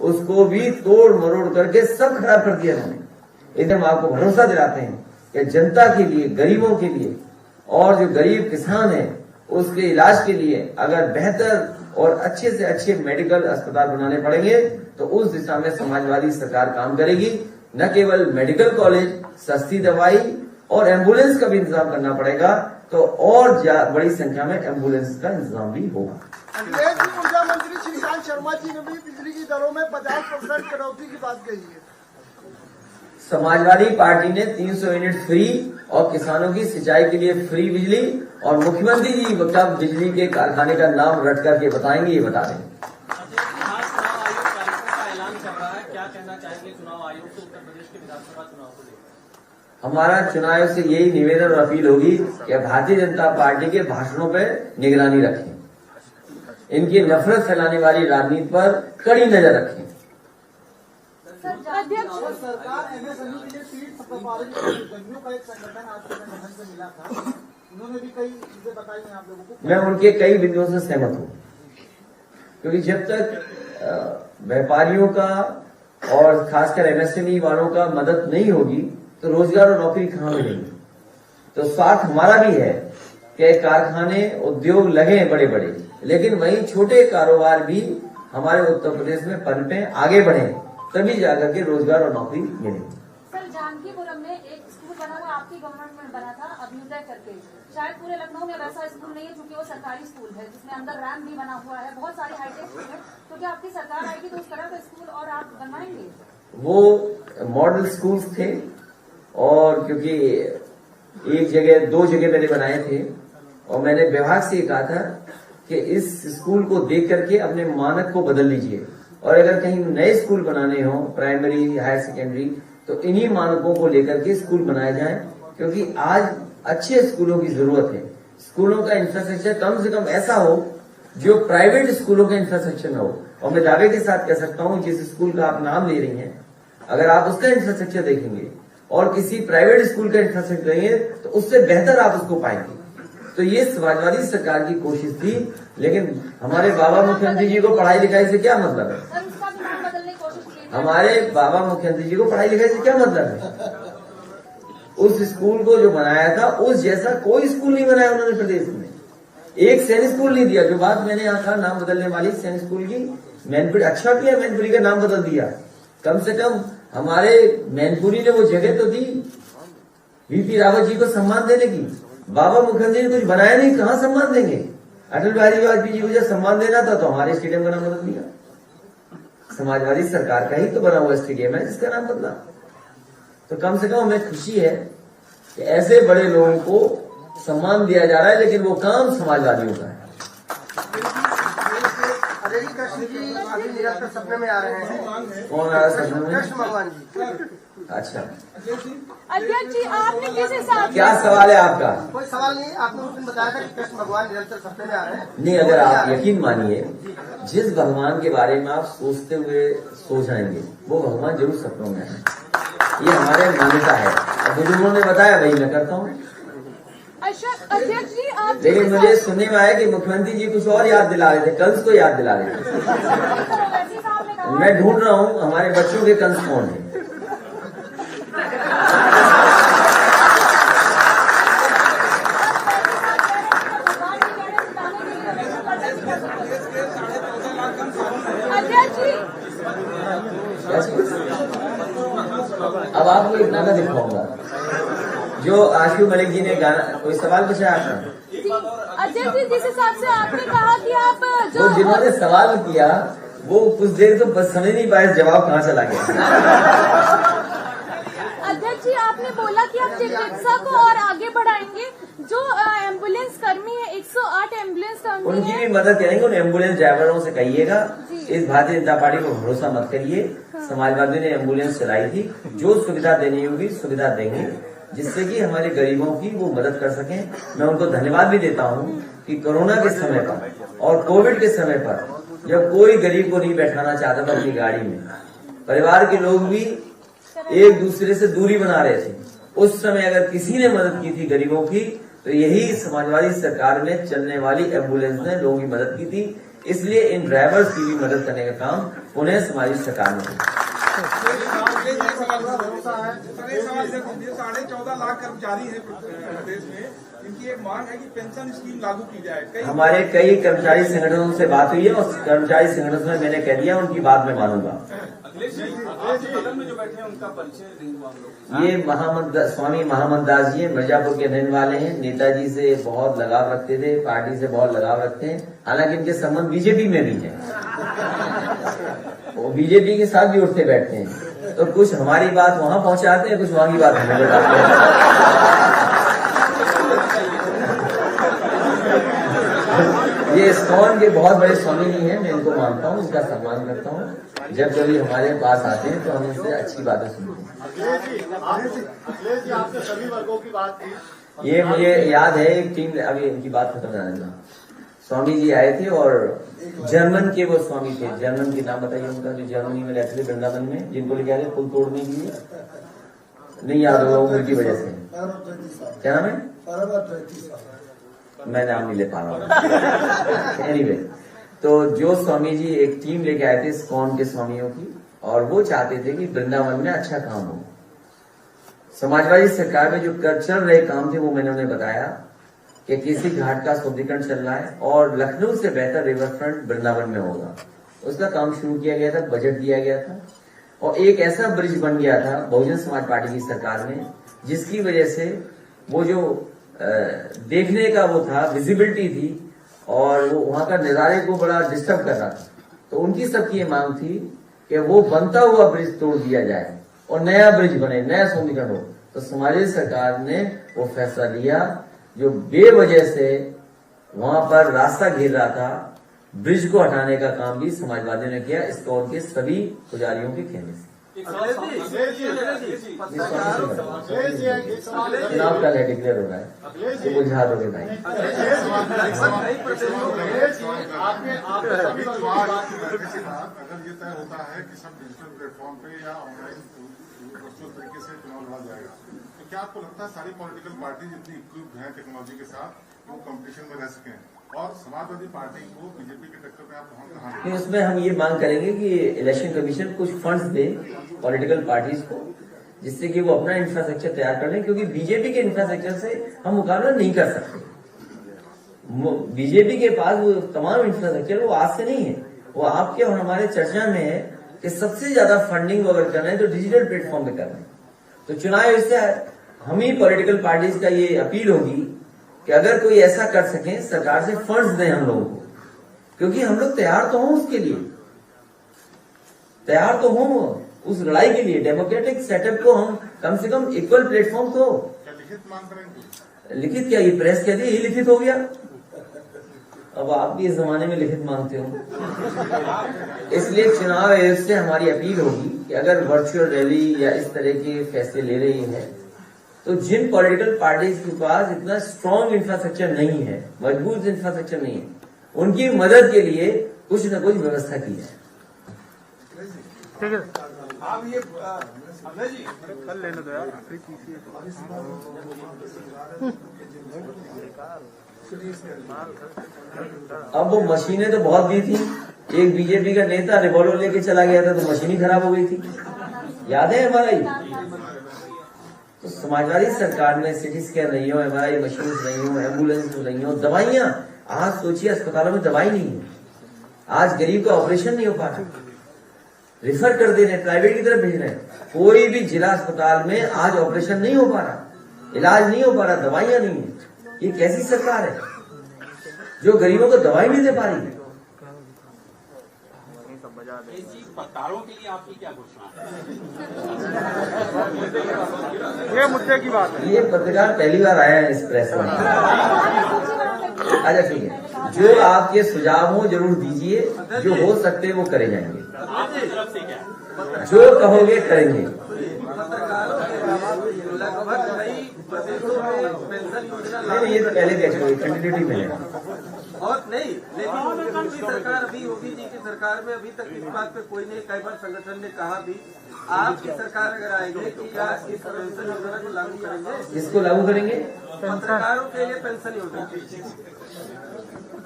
उसको भी तोड़ मरोड़ करके सब खराब कर दिया उन्होंने। इधर हम आपको भरोसा दिलाते हैं कि जनता के लिए, गरीबों के लिए और जो गरीब किसान है उसके इलाज के लिए अगर बेहतर और अच्छे से अच्छे मेडिकल अस्पताल बनाने पड़ेंगे तो उस दिशा में समाजवादी सरकार काम करेगी। न केवल मेडिकल कॉलेज, सस्ती दवाई और एम्बुलेंस का भी इंतजाम करना पड़ेगा, तो और बड़ी संख्या में एम्बुलेंस का इंतजाम भी होगा। ऊर्जा मंत्री श्रीकांत शर्मा जी ने भी बिजली की दरों में 50% कटौती की बात कही है। समाजवादी पार्टी ने 300 यूनिट फ्री और किसानों की सिंचाई के लिए फ्री बिजली, और मुख्यमंत्री जी कब बिजली के कारखाने का नाम रट करके बताएंगे, ये बता दें। क्या कहना चाहेंगे चुनाव आयोग से उत्तर प्रदेश के विधानसभा चुनाव को लेकर? हमारा चुनाव आयोग से यही निवेदन और अपील होगी कि भारतीय जनता पार्टी के भाषणों पर निगरानी रखें, इनकी नफरत फैलाने वाली राजनीति पर कड़ी नजर रखें। सरकार एमएसएमई के लिए सीट जंगियों का एक संगठन आपके संगठन से मिला था, उन्होंने भी कई चीजें बताई हैं आप लोगों को। मैं उनके कई बिंदुओं से सहमत हूं, क्योंकि जब तक व्यापारियों का और खासकर एमएसएमई वालों का मदद नहीं होगी तो रोजगार और नौकरी कहां मिलेगी। तो स्वार्थ हमारा भी है कि कारखाने, उद्योग लगे बड़े बड़े, लेकिन वहीं छोटे कारोबार भी हमारे उत्तर प्रदेश में पनपे, आगे बढ़े, तभी जाकर के रोजगार और नौकरी मिलेगी। सर, जानकीपुरम में एक स्कूल बना हुआ आपकी गवर्नमेंट में बना था अभ्युदय करके, शायद पूरे लखनऊ में वैसा स्कूल नहीं है क्योंकि वो सरकारी स्कूल है जिसमें अंदर रैम्प भी बना हुआ है, बहुत सारी हाईटेक स्कूल है। तो क्या आपकी सरकार आएगी तो उस तरह का स्कूल और आप बनवाएंगे? वो मॉडल स्कूल्स थे, और क्योंकि एक जगह, 2 जगह मैंने बनाए थे, और मैंने विभाग से कहा था कि इस स्कूल को देख करके अपने मानक को बदल लीजिए, और अगर कहीं नए स्कूल बनाने हो, प्राइमरी, हायर सेकेंडरी, तो इन्हीं मानकों को लेकर के स्कूल बनाए जाएं, क्योंकि आज अच्छे स्कूलों की जरूरत है। स्कूलों का इंफ्रास्ट्रक्चर कम से कम ऐसा हो जो प्राइवेट स्कूलों का इंफ्रास्ट्रक्चर न हो। और मैं दावे के साथ कह सकता हूं, जिस स्कूल का आप नाम ले रही हैं, अगर आप उसका इंफ्रास्ट्रक्चर देखेंगे और किसी प्राइवेट स्कूल का इंफ्रास्ट्रक्चर देंगे तो उससे बेहतर आप उसको पाएंगे। तो ये समाजवादी सरकार की कोशिश थी, लेकिन हमारे बाबा मुख्यमंत्री जी को पढ़ाई लिखाई से क्या मतलब है? हमारे बाबा मुख्यमंत्री जी को पढ़ाई लिखाई से क्या मतलब है? उस स्कूल को जो बनाया था उस जैसा कोई स्कूल नहीं बनाया उन्होंने प्रदेश में। एक सैनिक स्कूल नहीं दिया। जो बात मैंने यहाँ कहा नाम बदलने वाली सैनिक स्कूल की, मैनपुरी, अच्छा किया मैनपुरी का नाम बदल दिया। कम से कम हमारे मैनपुरी ने वो जगह तो दी वीपी रावत जी को सम्मान देने की। बाबा मुखर्जी ने कुछ बनाया नहीं, कहाँ सम्मान देंगे? अटल बिहारी वाजपेयी जी को जब सम्मान देना था तो हमारे स्टेडियम का नाम बदल दिया। समाजवादी सरकार का ही तो बना हुआ स्टेडियम है जिसका नाम बदला। तो कम से कम हमें खुशी है कि ऐसे बड़े लोगों को सम्मान दिया जा रहा है, लेकिन वो काम समाजवादियों का है। निरंतर सपने में आ रहे हैं। कौन आ रहा है सपने में? कृष्ण भगवान जी। अच्छा, अध्यक्ष जी, आपने किस हिसाब? क्या सवाल है आपका? कोई सवाल नहीं, आपने उस दिन बताया था कि कृष्ण भगवान निरंतर सपने में आ रहे हैं। नहीं, अगर आप यकीन मानिए, जिस भगवान के बारे में आप सोचते हुए सो जाएंगे वो भगवान जरूर सपनों में है। ये हमारे मान्यता है, बुजुर्गों ने बताया वही मैं करता हूँ। अध्यक्ष जी, आप लेकिन मुझे सुनने में आया कि मुख्यमंत्री जी कुछ और याद दिला रहे थे, कंस को याद दिला रहे थे। मैं ढूंढ रहा हूँ हमारे बच्चों के कंस कौन है। अब आपको एक गाना दिखाऊंगा जो आशु मलिक जी ने गाना। कोई सवाल पूछा आपका? अध्यक्ष जी, जिस हिसाब से आपने कहा कि आप जो वो जिन्होंने सवाल किया वो कुछ देर तो बस समझ नहीं पाए जवाब कहाँ चला गया। अध्यक्ष जी, आपने बोला कि आप चिकित्सा को और आगे बढ़ाएंगे। जो एम्बुलेंस कर्मी है, 108 एम्बुलेंस कर्मी उनकी भी मदद करेंगे। उन एम्बुलेंस ड्राइवरों से कहिएगा इस भारतीय जनता पार्टी को भरोसा मत करिए। समाजवादी ने एम्बुलेंस चलाई थी, जो सुविधा देनी होगी सुविधा देंगे, जिससे कि हमारे गरीबों की वो मदद कर सकें। मैं उनको धन्यवाद भी देता हूँ कि कोरोना के समय पर और कोविड के समय पर जब कोई गरीब को नहीं बैठाना चाहता था अपनी गाड़ी में, परिवार के लोग भी एक दूसरे से दूरी बना रहे थे। उस समय अगर किसी ने मदद की थी गरीबों की, तो यही समाजवादी सरकार में चलने वाली एम्बुलेंस ने लोगों की मदद की थी। इसलिए इन ड्राइवर्स की भी मदद करने का काम पुनः समाजवादी सरकार ने किया। 14.5 लाख कर्मचारी हैं प्रदेश में, इनकी एक मांग है कि पेंशन स्कीम लागू की जाए। हमारे कई कर्मचारी संगठनों से बात हुई है और कर्मचारी संगठनों में मैंने कह दिया उनकी बात मैं मानूंगा। अखिलेश जी, आपके बगल में जो बैठे हैं उनका परिचय नहीं हुआ हम लोग। ये स्वामी महामंत दास जी मिर्जापुर के रहने वाले हैं। नेताजी से बहुत लगाव रखते थे, पार्टी से बहुत लगाव रखते हैं। हालांकि इनके संबंध बीजेपी में भी है, वो बीजेपी के साथ भी उठते बैठते हैं। तो कुछ हमारी बात वहां पहुंचाते हैं, कुछ वहां की बात हमें बताते हैं। ये इस्कॉन के बहुत बड़े स्वामी नहीं है, मैं इनको मानता हूँ, इनका सम्मान करता हूँ। जब कभी हमारे पास आते हैं तो हम इनसे अच्छी बातें सुनते हैं। अखिलेश जी, आपने सभी वर्गों की बात की। ये मुझे याद है एक टीम, अभी इनकी बात खत्म जाने का, स्वामी जी आए थे और जर्मन के वो स्वामी थे। जर्मन के नाम बताइए उनका, जो जर्मनी में रहते थे वृंदावन में, जिनको लेके आए थे पुल तोड़ने के लिए, नहीं याद होगा उम्र की वजह से। क्या नाम है? मैं नाम नहीं ले पा रहा हूँ। एनीवे, तो जो स्वामी जी एक टीम लेके आए थे इस्कॉन के स्वामियों की, और वो चाहते थे कि वृंदावन में अच्छा काम हो। समाजवादी सरकार में जो चल रहे काम थे वो मैंने उन्हें बताया कि किसी घाट का शुद्धिकरण चल रहा है और लखनऊ से बेहतर रिवर फ्रंट वृंदावन में होगा। उसका काम शुरू किया गया था, बजट दिया गया था और एक ऐसा ब्रिज बन गया था बहुजन समाज पार्टी की सरकार में, जिसकी वजह से वो जो देखने का वो था, विजिबिलिटी थी, और वो वहां का नजारे को बड़ा डिस्टर्ब कर रहा था। तो उनकी सबकी ये मांग थी कि वो बनता हुआ ब्रिज तोड़ दिया जाए और नया ब्रिज बने, नया सौंदर्यीकरण हो। तो समाजवादी सरकार ने वो फैसला लिया, जो बेवजह से वहां पर रास्ता घेर रहा था, ब्रिज को हटाने का काम भी समाजवादियों ने किया, इसको उनके सभी पुजारियों के कहने से। चुनाव कल है, डिक्लेयर हो रहा है, तो बुझा दोगे भाई। अगर ये तय होता है कि सब डिजिटल प्लेटफॉर्म पे या ऑनलाइन वर्चुअल तरीके से चुनाव लड़ा जाएगा, तो क्या आपको लगता है सारी पॉलिटिकल पार्टी जितनी इक्विप्ड है टेक्नोलॉजी के साथ, वो कंपटीशन में रह सकें और समाजवादी पार्टी को बीजेपी के टक्कर में आप कहाँ? उसमें हम ये मांग करेंगे कि इलेक्शन कमीशन कुछ फंड्स दे पॉलिटिकल पार्टीज को, जिससे कि वो अपना इंफ्रास्ट्रक्चर तैयार कर लें, क्योंकि बीजेपी के इंफ्रास्ट्रक्चर से हम मुकाबला नहीं कर सकते। बीजेपी के पास वो तमाम इंफ्रास्ट्रक्चर वो आज से नहीं है, वो आपके और हमारे चर्चा में है कि सबसे ज्यादा फंडिंग अगर करना है तो डिजिटल प्लेटफॉर्म पे करना है। तो चुनाव इससे हम ही पॉलिटिकल पार्टीज का ये अपील होगी कि अगर कोई ऐसा कर सके, सरकार से फंड्स दें हम लोगों को, क्योंकि हम लोग तैयार तो हों उसके लिए, तैयार तो हों उस लड़ाई के लिए। डेमोक्रेटिक सेटअप को हम कम से कम इक्वल प्लेटफॉर्म तो लिखित मांग करेंगे। लिखित क्या, ये प्रेस कहती है ये लिखित हो गया। अब आप भी इस जमाने में लिखित मांगते हो। इसलिए चुनाव आयोग से हमारी अपील होगी कि अगर वर्चुअल रैली या इस तरह के फैसले ले रही है, तो जिन पॉलिटिकल पार्टीज के पास इतना स्ट्रॉन्ग इंफ्रास्ट्रक्चर नहीं है, मजबूत इंफ्रास्ट्रक्चर नहीं है, उनकी मदद के लिए कुछ न कुछ व्यवस्था की जाए। ठीक है, आप ये जी कल लेने दो यार। अब वो मशीनें तो बहुत दी थी, एक बीजेपी का नेता रिवॉल्वर लेके चला गया था तो मशीन ही खराब हो गई थी, याद है हमारा ही। तो समाजवादी सरकार में सिटी स्कैन नहीं हो, एमआरआई मशीन नहीं हो, एम्बुलेंस नहीं हो, दवाइयां, आज सोचिए अस्पतालों में दवाई नहीं है, आज गरीब का ऑपरेशन नहीं हो पा रहा, रिफर कर दे रहे, प्राइवेट की तरफ भेज रहे हैं। कोई भी जिला अस्पताल में आज ऑपरेशन नहीं हो पा रहा, इलाज नहीं हो पा रहा, दवाइयां नहीं है। ये कैसी सरकार है जो गरीबों को दवाई नहीं दे पा रही है? पट्टारों के लिए आपकी क्या घोषणा है? ये मुद्दे की बात है। ये पत्रकार पहली बार आया है इस प्रेस में। अच्छा ठीक है, जो आपके सुझाव हो जरूर दीजिए, जो हो सकते वो करे जाएंगे, आपकी तरफ से क्या है? जो कहोगे करेंगे। नहीं, ये तो पहले कह चुके, कंटिन्यूटी में है। बहुत नहीं, लेकिन उनकी सरकार अभी योगी जी की सरकार में अभी तक इस बात पे कोई नहीं, कई बार संगठन ने कहा भी आपकी सरकार अगर आएगी तो क्या इस पेंशन योजना को लागू करेंगे? इसको लागू करेंगे? पत्रकारों के लिए पेंशन योजना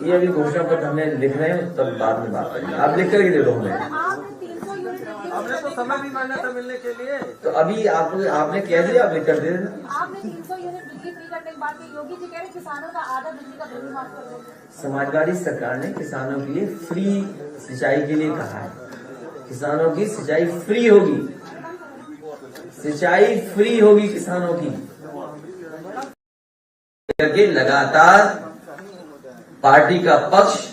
ये अभी घोषणा पत्र हमें लिख रहे हैं, तब बाद में बात करेंगे। आप लिख करके दे दो हमें। हमने तो समय भी मांगा था मिलने के लिए। तो अभी आपने कह दिया, आप लिख कर दे देना। आपने 300 यूनिट बिजली फ्री करने के बाद योगी जी कह रहे किसानों का आधा बिजली का बिल माफ कर दो। समाजवादी सरकार ने किसानों के लिए फ्री सिंचाई के लिए कहा है। किसानों की सिंचाई फ्री होगी, सिंचाई फ्री होगी किसानों की। करके लगातार पार्टी का पक्ष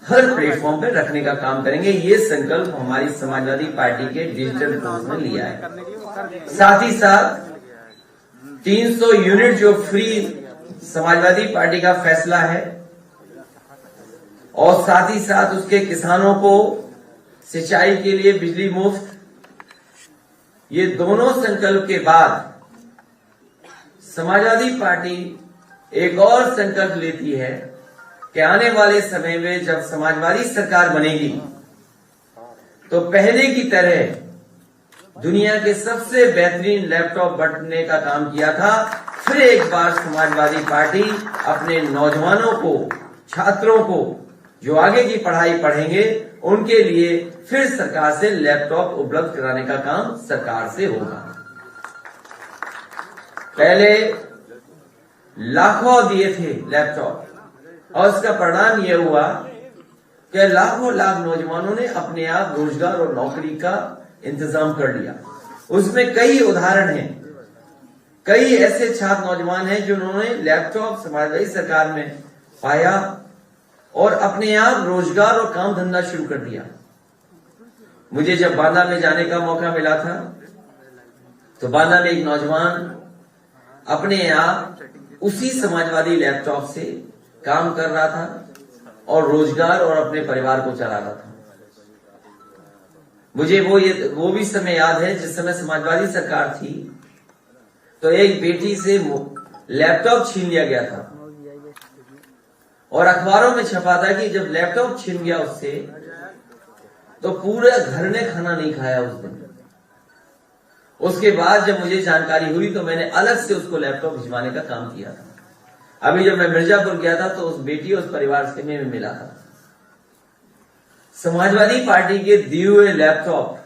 हर प्लेटफॉर्म पे रखने का काम करेंगे। ये संकल्प हमारी समाजवादी पार्टी के डिजिटल फोर्स ने लिया है। साथ ही साथ 300 यूनिट जो फ्री समाजवादी पार्टी का फैसला है, और साथ ही साथ उसके किसानों को सिंचाई के लिए बिजली मुफ्त, ये दोनों संकल्प के बाद समाजवादी पार्टी एक और संकल्प लेती है कि आने वाले समय में जब समाजवादी सरकार बनेगी तो पहले की तरह दुनिया के सबसे बेहतरीन लैपटॉप बांटने का काम किया था, फिर एक बार समाजवादी पार्टी अपने नौजवानों को, छात्रों को जो आगे की पढ़ाई पढ़ेंगे उनके लिए फिर सरकार से लैपटॉप उपलब्ध कराने का काम सरकार से होगा। पहले लाखों दिए थे लैपटॉप, और उसका परिणाम यह हुआ कि लाखों लाख नौजवानों ने अपने आप रोजगार और नौकरी का इंतजाम कर लिया। उसमें कई उदाहरण हैं, कई ऐसे छात्र नौजवान हैं जिन्होंने लैपटॉप समाजवादी सरकार में पाया और अपने आप रोजगार और काम धंधा शुरू कर दिया। मुझे जब बांदा में जाने का मौका मिला था तो बांदा में एक नौजवान अपने आप उसी समाजवादी लैपटॉप से काम कर रहा था और रोजगार और अपने परिवार को चला रहा था। मुझे वो भी समय याद है जिस समय समाजवादी सरकार थी तो एक बेटी से लैपटॉप छीन लिया गया था और अखबारों में छपा था कि जब लैपटॉप छीन गया उससे तो पूरे घर ने खाना नहीं खाया उस दिन। उसके बाद जब मुझे जानकारी हुई तो मैंने अलग से उसको लैपटॉप भिजवाने का काम किया था। अभी जब मैं मिर्जापुर गया था तो उस बेटी और उस परिवार से मैं मिला था। समाजवादी पार्टी के दिए हुए लैपटॉप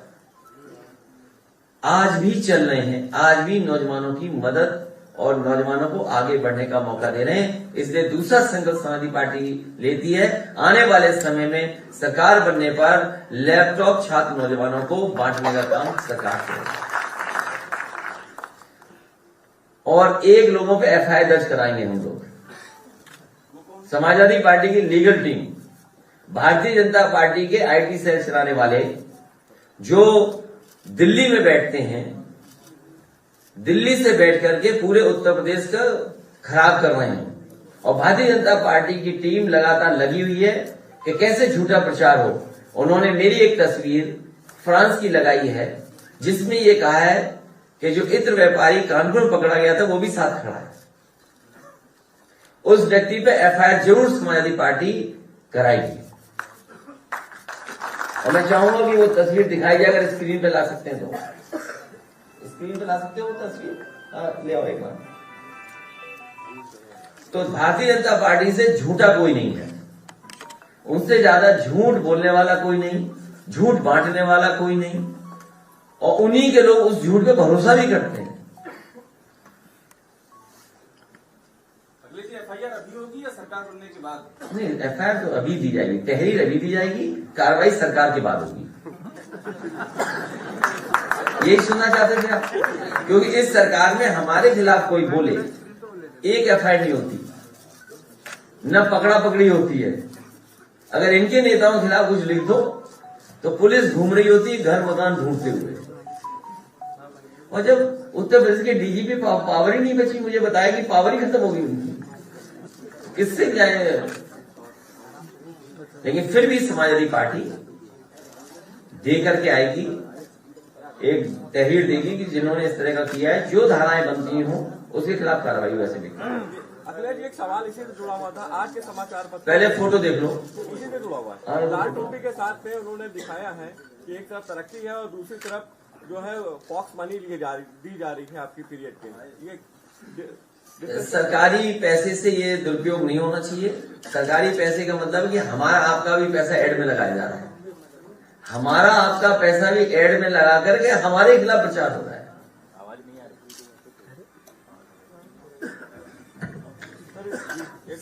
आज भी चल रहे हैं, आज भी नौजवानों की मदद और नौजवानों को आगे बढ़ने का मौका दे रहे हैं। इसलिए दूसरा संकल्प समाजवादी पार्टी लेती है, आने वाले समय में सरकार बनने पर लैपटॉप छात्र नौजवानों को बांटने का काम सरकार करेगी और एक लोगों पे एफआईआर दर्ज कराएंगे हम लोग। समाजवादी पार्टी की legal team, Bharatiya Janata party के आईटी सेल चलाने वाले जो दिल्ली में बैठते हैं, दिल्ली से बैठ करके पूरे उत्तर प्रदेश का खराब कर रहे हैं, और भारतीय जनता पार्टी की टीम लगातार लगी हुई है कि कैसे झूठा प्रचार हो। उन्होंने मेरी एक तस्वीर फ्रांस की लगाई है जिसमें ये कहा है कि जो इत्र व्यापारी कानपुर में पकड़ा गया था वो भी साथ खड़ा है। उस व्यक्ति पे एफआईआर जरूर समाजवादी पार्टी कराएगी और मैं चाहूंगा कि वो तस्वीर दिखाई जाए। अगर स्क्रीन पे ला सकते हैं तो स्क्रीन पे ला सकते हो वो तस्वीर, ले आओ एक बार। तो भारतीय जनता पार्टी से झूठा कोई नहीं है, उनसे ज्यादा झूठ बोलने वाला कोई नहीं, झूठ बांटने वाला कोई नहीं, और उन्हीं के लोग उस झूठ पे भरोसा भी करते हैं। एफआईआर अभी होगी या सरकार बनने के बाद? नहीं, एफआईआर तो अभी दी जाएगी, तहरीर अभी दी जाएगी, कार्रवाई सरकार के बाद होगी। यही सुनना चाहते थे आप? क्योंकि इस सरकार में हमारे खिलाफ कोई बोले एक एफआईआर नहीं होती, न पकड़ा पकड़ी होती है। अगर इनके नेताओं के खिलाफ कुछ लिख दो तो पुलिस घूम रही होती है घर मकान ढूंढते हुए। और जब उत्तर प्रदेश के डीजीपी पावर ही नहीं बची, मुझे बताया कि पावर ही खत्म होगी उनकी, किससे क्या है। लेकिन फिर भी समाजवादी पार्टी दे करके आएगी, एक तहरीर देगी कि जिन्होंने इस तरह का किया है, जो धाराएं बनती हों उसके खिलाफ कार्रवाई वैसे भी। अखिलेश जी, एक सवाल इसी से जुड़ा हुआ था। आज के समाचार पत्र पहले फोटो देख लो। इसी से जुड़ा हुआ है। लाल टोपी के साथ में उन्होंने दिखाया है कि एक तरफ तरक्की है और दूसरी तरफ जो है पॉक्स मनी दी जा रही है आपकी पीरियड के। ये सरकारी पैसे से ये दुरुपयोग नहीं होना चाहिए। सरकारी पैसे का मतलब है कि हमारा आपका भी पैसा एड में लगाया जा रहा है। हमारा आपका पैसा भी एड में लगा करके हमारे खिलाफ प्रचार हो रहा है।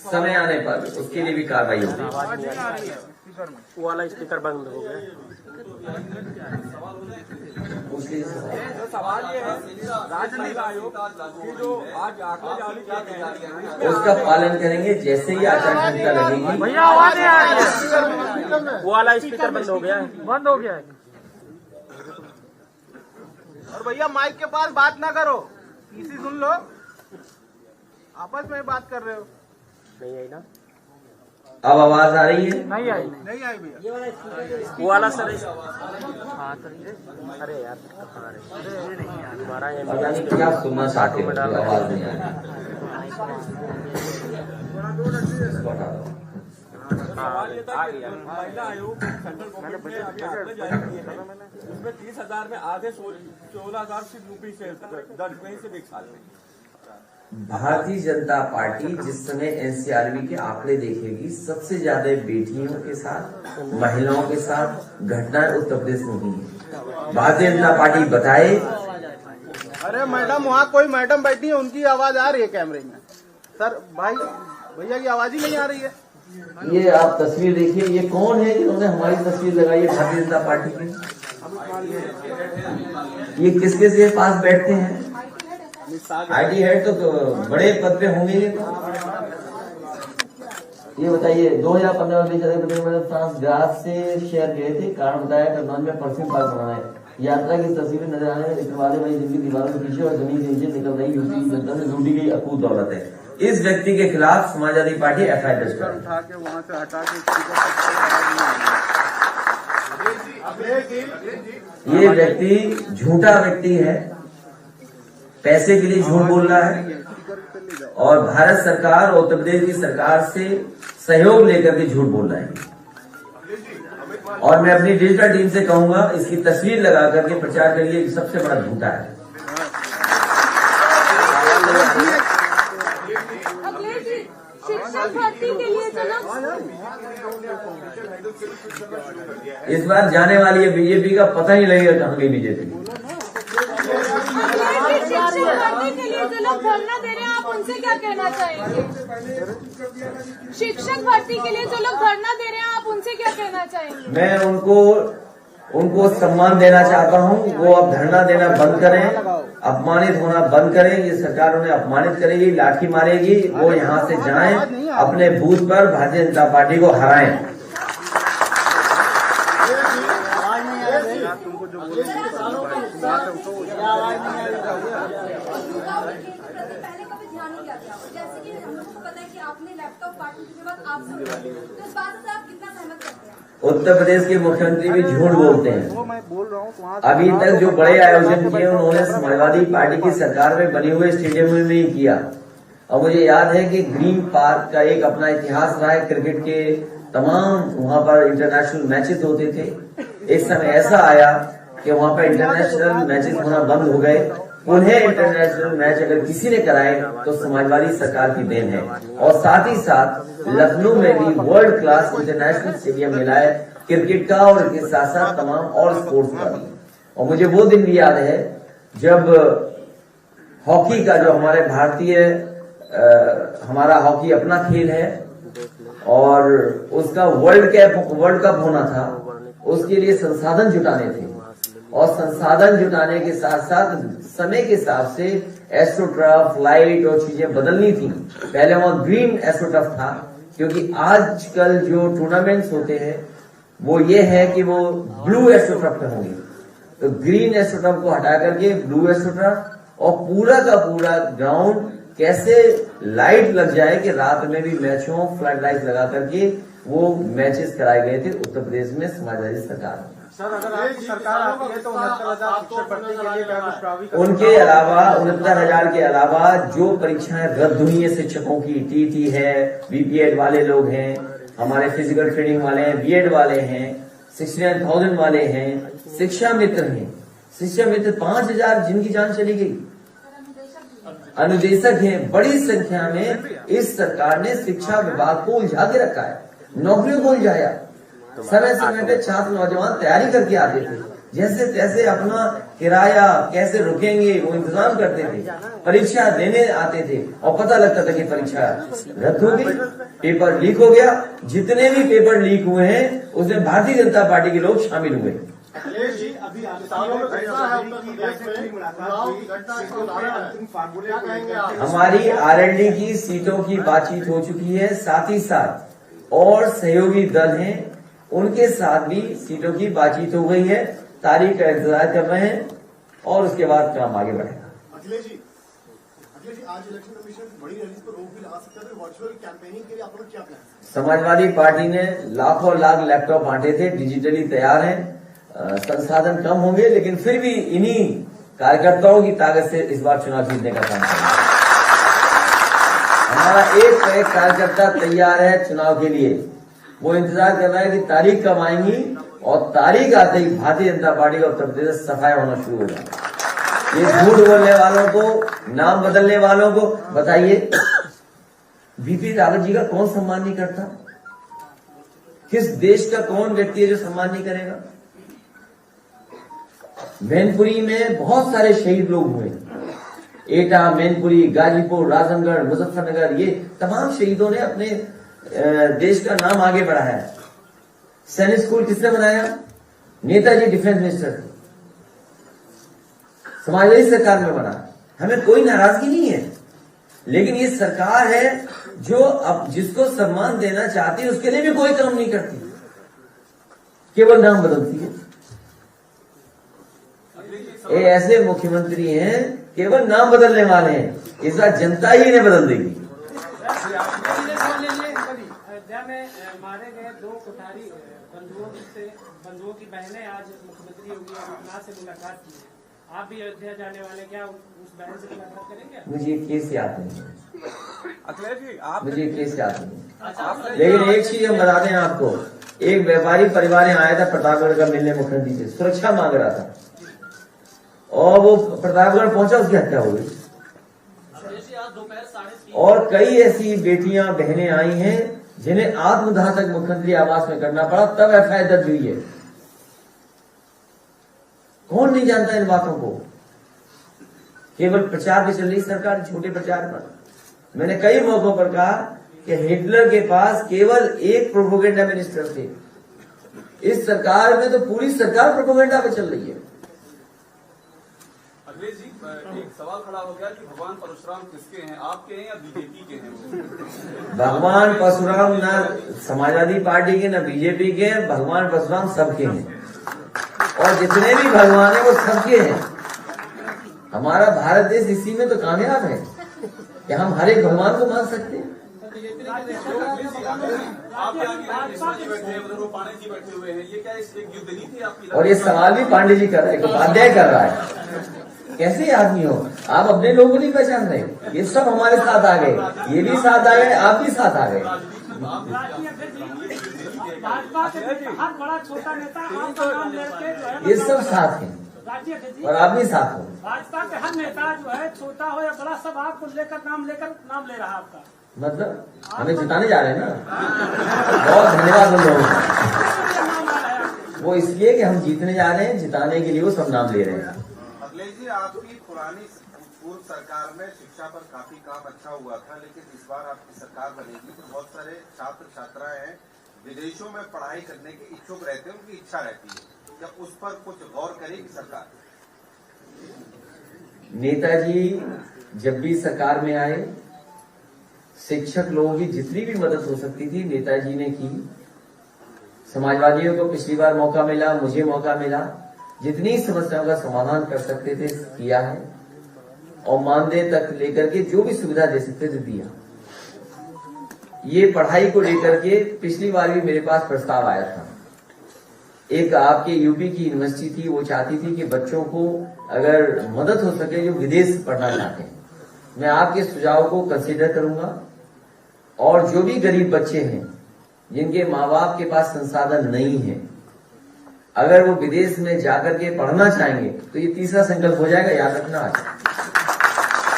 समय आने पर उसके लिए भी कार्रवाई होगी। वो वाला स्पीकर बंद हो गया। तो सवाल ये है, राज्य महिला आयोग की जो आज आंकड़े जारी किए गए हैं उसका पालन करेंगे। जैसे ही आचार संहिता लगेगी। भैया आवाज नहीं आ रही है। वो वाला स्पीकर बंद हो गया है। बंद हो गया है। और भैया माइक के पास बात ना करो, इसी सुन लो, आपस में बात कर रहे हो। नहीं आई ना, अब आवाज आ रही है? नहीं आई भैया। वो वाला सर। हाँ सर। अरे यार हमारा पता नहीं क्या सुनना चाहते हो, आवाज नहीं आ रही। सवाल ये था कि महिला आयोग सेंट्रल गवर्नमेंट ने अभी आंकड़े जारी किए हैं, उसमें 30,000 में आधे 16,000 से यूपी से दर्ज हुए सिर्फ एक साल में। भारतीय जनता पार्टी जिस समय एनसीआरबी के आंकड़े देखेगी, सबसे ज्यादा बेटियों के साथ, महिलाओं के साथ घटनाएं उत्तर प्रदेश में हुई है। भारतीय जनता पार्टी बताए। अरे मैडम, वहाँ कोई मैडम बैठी है, उनकी आवाज आ रही है कैमरे में। सर भाई, भैया की आवाज ही नहीं आ रही है। ये आप तस्वीर देखिए, ये कौन है जिन्होंने हमारी तस्वीर लगाई है भारतीय जनता पार्टी की? ये किसके से पास बैठते हैं? आईटी हेड तो बड़े पद पे होंगे। ये बताइए, 2015 में फ्रांस ग्रास से शेयर गए थे। कारण बताया कन्नौज में परफ्यूम पार्क बनाना है। यात्रा की तस्वीरें नजर आने में इतवादे वाली जिनकी दीवारों के पीछे और जमीन के नीचे निकल रही यूपी की जनता से लूटी गई अकूत दौलत है। इस व्यक्ति के खिलाफ समाजवादी पार्टी एफआईआर दर्ज कर उठा के वहाँ से हटा के ये व्यक्ति झूठा व्यक्ति है, पैसे के लिए झूठ बोल रहा है और भारत सरकार और उत्तर प्रदेश की सरकार से सहयोग लेकर के झूठ बोल रहा है। और मैं अपनी डिजिटल टीम से कहूंगा, इसकी तस्वीर लगा करके प्रचार करिए, सबसे बड़ा झूठा है। शिक्षक भर्ती के लिए इस बार जाने वाली है बीजेपी का, पता नहीं लगेगा कहाँ गई बीजेपी। शिक्षक भर्ती के लिए जो लोग धरना दे रहे हैं, आप उनसे क्या कहना चाहेंगे? शिक्षक भर्ती के लिए जो लोग धरना दे रहे हैं, आप उनसे क्या कहना चाहेंगे? मैं उनको सम्मान देना चाहता हूं। वो अब धरना देना बंद करें, अपमानित होना बंद करें। ये सरकार उन्हें अपमानित करेगी, लाठी मारेगी। वो यहाँ से जाएं, अपने बूथ पर भारतीय जनता पार्टी को हराएं। पहले कभी ध्यान नहीं दिया गया, जैसे कि हम लोगों को पता है कि आपने लैपटॉप पार्टी के बाद आप सब, तो इस बात से आप कितना सहमत करते हैं? उत्तर प्रदेश के मुख्यमंत्री भी झूठ बोलते हैं। वो मैं बोल रहा हूँ, अभी तक जो बड़े आयोजन किए उन्होंने समाजवादी पार्टी की सरकार में बने हुए स्टेडियम में नहीं किया। और मुझे याद है कि ग्रीन पार्क का एक अपना इतिहास रहा है। क्रिकेट के तमाम वहाँ पर इंटरनेशनल मैचेस होते थे। एक समय ऐसा आया कि वहाँ पर इंटरनेशनल मैचेस होना बंद हो गए। उन्हें इंटरनेशनल मैच अगर किसी ने कराए तो समाजवादी सरकार की देन है। और साथ ही साथ लखनऊ में भी वर्ल्ड क्लास इंटरनेशनल स्टेडियम मिला है क्रिकेट का, और इसके साथ साथ तमाम और स्पोर्ट्स का भी। और मुझे वो दिन भी याद है जब हॉकी का, जो हमारे भारतीय हमारा हॉकी अपना खेल है और उसका वर्ल्ड कप होना था, उसके लिए संसाधन जुटाने थे। और संसाधन जुटाने के साथ साथ समय के हिसाब से एस्ट्रोटर्फ, लाइट और चीजें बदलनी थी। पहले वहां ग्रीन एस्ट्रोटर्फ था, क्योंकि आजकल जो टूर्नामेंट्स होते हैं वो ये है कि वो ब्लू एस्ट्रोटर्फ पे होंगे। तो ग्रीन एस्ट्रोटर्फ को हटा करके ब्लू एस्ट्रोटर्फ, और पूरा का पूरा ग्राउंड कैसे लाइट लग जाए कि रात में भी मैचों फ्लड लाइट लगा करके वो मैचेस कराए गए थे उत्तर प्रदेश में समाजवादी सरकार में। सर अगर आपकी सरकार आती है तो 69,000 शिक्षक भर्ती के लिए क्या कुछ प्रावधान? उनके अलावा 69,000 के अलावा जो परीक्षाएं रद्द हुई है शिक्षकों की, टीटी है, बीपीएड वाले लोग हैं, हमारे फिजिकल ट्रेनिंग वाले हैं, बीएड वाले हैं, 69,000 वाले हैं, शिक्षा मित्र हैं, शिक्षा मित्र 5,000 जिनकी जान चली गई, अनुदेशक हैं। बड़ी संख्या में इस सरकार ने शिक्षा विभाग को उलझा के रखा है, नौकरियों को उलझाया। समय समय पे छात्र नौजवान तैयारी करके आते थे, जैसे तैसे अपना किराया कैसे रुकेंगे वो इंतजाम करते थे, परीक्षा देने आते थे और पता लगता था कि परीक्षा रद्द हो गई, पेपर लीक हो गया। जितने भी पेपर लीक हुए हैं उसमें भारतीय जनता पार्टी के लोग शामिल हुए। हमारी आरएलडी की सीटों की बातचीत हो चुकी है, साथ ही साथ और सहयोगी दल हैं उनके साथ भी सीटों की बातचीत हो गई है। तारीख का इंतजार कर रहे हैं और उसके बाद काम आगे बढ़ेगा। अखिलेश जी आज इलेक्शन कमीशन बड़ी रैली पर रोक भी लगा सकता है, वर्चुअल कैंपेनिंग के लिए आप लोग क्या प्लान है? समाजवादी पार्टी ने लाखों लाख लैपटॉप बांटे थे, डिजिटली तैयार हैं। संसाधन कम होंगे लेकिन फिर भी इन्हीं कार्यकर्ताओं की ताकत से इस बार चुनाव जीतने का काम करेंगे। हमारा एक कार्यकर्ता तैयार है चुनाव के लिए, वो इंतजार कर रहा है कि तारीख कब आएंगी और तारीख आते ही भारतीय जनता पार्टी का उत्तर प्रदेश से सफाया होना शुरू हो जाएगा। ये झूठ बोलने वालों को, नाम बदलने वालों को बताइए, बीपी रावत जी का कौन सम्मान नहीं करता? किस देश का कौन व्यक्ति है जो सम्मान नहीं करेगा? मैनपुरी में बहुत सारे शहीद लोग हुए, एटा, मैनपुरी, गाजीपुर, राजनगढ़, मुजफ्फरनगर, ये तमाम शहीदों ने अपने देश का नाम आगे बढ़ाया। सैनिक स्कूल किसने बनाया? नेताजी डिफेंस मिनिस्टर थे, समाजवादी सरकार में बना। हमें कोई नाराजगी नहीं है, लेकिन ये सरकार है जो अब जिसको सम्मान देना चाहती है उसके लिए भी कोई काम नहीं करती, केवल नाम बदलती है। ये ऐसे मुख्यमंत्री हैं केवल नाम बदलने वाले हैं, इस बार जनता ही इन्हें बदल देगी। अयोध्या में मारे गए 2 कोठारी बंधुओं की बहनें आज मुख्यमंत्री योगी आदित्यनाथ से मुलाकात की है। आप भी अयोध्या जाने वाले, क्या उस बहन से मुलाकात करेंगे? मुझे केस याद नहीं, अखिलेश जी आप मुझे केस याद नहीं, लेकिन एक चीज हम बता दें आपको, एक व्यापारी परिवार यहाँ आया था प्रतापगढ़ का मिलने मुख्यमंत्री से, सुरक्षा मांग रहा था और वो प्रतापगढ़ पहुंचा, उसकी हत्या हो गई। और कई ऐसी बेटियां बहनें आई हैं जिन्हें आत्मदाह तक मुख्यमंत्री आवास में करना पड़ा, तब एफआईआर दर्ज हुई है। कौन नहीं जानता इन बातों को? केवल प्रचार पे चल रही सरकार, छोटे प्रचार पर। मैंने कई मौकों पर कहा कि हिटलर के पास केवल एक प्रोपोगेंडा मिनिस्टर थे, इस सरकार में तो पूरी सरकार प्रोपोगेंडा पे चल रही है। अखिलेश जी एक सवाल खड़ा हो गया कि भगवान परशुराम किसके हैं, आपके हैं या बीजेपी के हैं? भगवान परशुराम न समाजवादी पार्टी के न बीजेपी के हैं, भगवान परशुराम सबके हैं और जितने भी भगवान हैं वो सबके हैं। हमारा भारत देश इसी में तो कामयाब है कि हम हर एक भगवान को मान सकते हैं। और ये सवाल भी पांडे जी कर रहे हैं, उपाध्याय कर रहा है। कैसे आदमी हो आप? अपने लोगों को नहीं पहचान रहे? ये सब हमारे साथ आ गए, ये भी साथ आ गए, आप भी साथ आ गए। बड़ा छोटा नेता आपका नाम लेके जो है, ये सब साथ हैं और आप भी साथ हो। भाजपा के हर नेता जो है, छोटा हो या बड़ा, सब आपको लेकर नाम ले रहा है आपका। मतलब हमें जिताने जा रहे हैं ना, बहुत धन्यवाद उन लोगों का। वो इसलिए कि हम जीतने जा रहे हैं, जिताने के लिए वो सब नाम ले रहे हैं। अखिलेश जी, आपकी पुरानी पूर्व सरकार में शिक्षा पर काफी काम अच्छा हुआ था, लेकिन इस बार आपकी सरकार बनेगी तो बहुत सारे छात्र छात्राएं हैं विदेशों में पढ़ाई करने के इच्छुक रहते हैं, उनकी इच्छा रहती है, क्या उस पर कुछ गौर करेगी सरकार? नेताजी जब भी सरकार में आए, शिक्षक लोगों की जितनी भी मदद हो सकती थी नेताजी ने की। समाजवादियों को पिछली बार मौका मिला, मुझे मौका मिला, जितनी समस्याओं का समाधान कर सकते थे किया है और मानदेय तक लेकर के जो भी सुविधा दे सकते थे दिया। ये पढ़ाई को लेकर के पिछली बार भी मेरे पास प्रस्ताव आया था एक आपके यूपी की यूनिवर्सिटी थी, वो चाहती थी कि बच्चों को अगर मदद हो सके जो विदेश पढ़ना चाहते हैं, मैं आपके सुझाव को कंसीडर करूंगा। और जो भी गरीब बच्चे हैं जिनके माँ बाप के पास संसाधन नहीं है, अगर वो विदेश में जाकर के पढ़ना चाहेंगे तो ये तीसरा संकल्प हो जाएगा, याद रखना आज।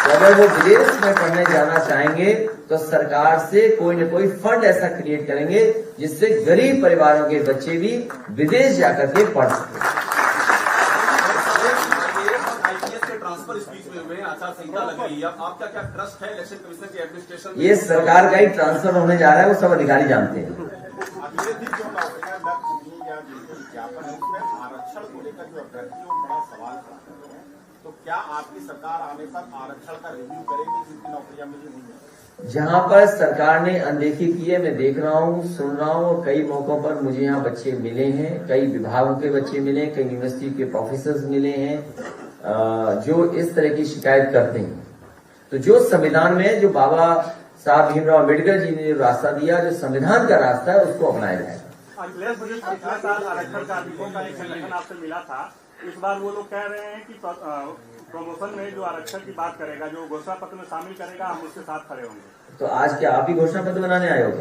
तो अगर वो विदेश में पढ़ने जाना चाहेंगे तो सरकार से कोई न कोई फंड ऐसा क्रिएट करेंगे जिससे गरीब परिवारों के बच्चे भी विदेश जाकर के पढ़ सके। ट्रांसफर स्पीच में हुए आचार संहिता लग रही है, आपका क्या ट्रस्ट है इलेक्शन कमीशन के एडमिनिस्ट्रेशन? ये सरकार का ही ट्रांसफर होने जा रहा है, वो सब अधिकारी जानते हैं। आरक्षण को लेकर जो अभ्यर्थी बड़ा सवाल खड़ा कर रहे हैं, तो क्या आपकी सरकार आने पर आरक्षण का रिव्यू करेगी जिनकी नौकरियां मिली हुई हैं? जहां पर सरकार ने अनदेखी की है, मैं देख रहा हूं, सुन रहा हूं, कई मौकों पर मुझे यहाँ बच्चे मिले हैं, कई विभागों के बच्चे मिले, कई यूनिवर्सिटी के प्रोफेसर मिले हैं जो इस तरह की शिकायत करते हैं। तो जो संविधान में जो बाबा साहब भीमराव अम्बेडकर जी ने जो रास्ता दिया, जो संविधान का रास्ता है, उसको अपनाया जाएगा। अखिलेश जी, पिछले साल आरक्षण कार्मिकों का एक संगठन आपसे मिला था, इस बार वो लोग कह रहे हैं कि प्रमोशन में जो आरक्षण की बात करेगा, जो घोषणा पत्र में शामिल करेगा, हम उसके साथ खड़े होंगे। तो आज क्या आप ही घोषणा पत्र बनाने आए हो?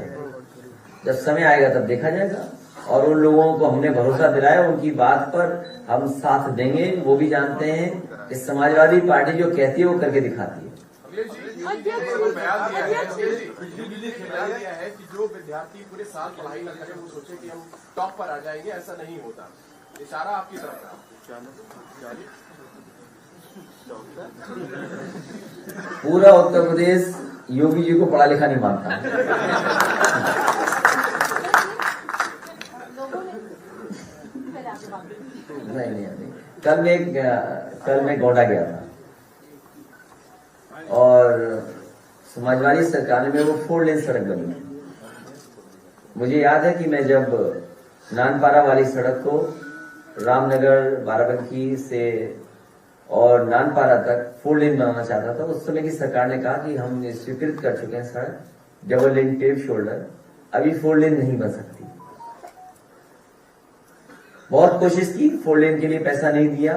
जब समय आएगा तब देखा जाएगा। और उन लोगों को हमने भरोसा दिलाया, उनकी बात पर हम साथ देंगे। वो भी जानते हैं कि समाजवादी पार्टी जो कहती है वो करके दिखाती है। है कि जो विद्यार्थी पूरे साल पढ़ाई न करें वो सोचे कि हम टॉप पर आ जाएंगे, ऐसा नहीं होता। इशारा आपकी तरफ का। पूरा उत्तर प्रदेश योगी जी को पढ़ा लिखा नहीं मानता। नहीं। कल मैं गोंडा गया था और समाजवादी सरकार में वो 4 लेन सड़क बनी। मुझे याद है कि मैं जब नानपारा वाली सड़क को रामनगर, बाराबंकी से और नानपारा तक 4 लेन बनाना चाहता था, उस समय की सरकार ने कहा कि हम स्वीकृत कर चुके हैं सड़क, डबल लेन टेप शोल्डर, अभी 4 लेन नहीं बन सकती। बहुत कोशिश की, 4 लेन के लिए पैसा नहीं दिया,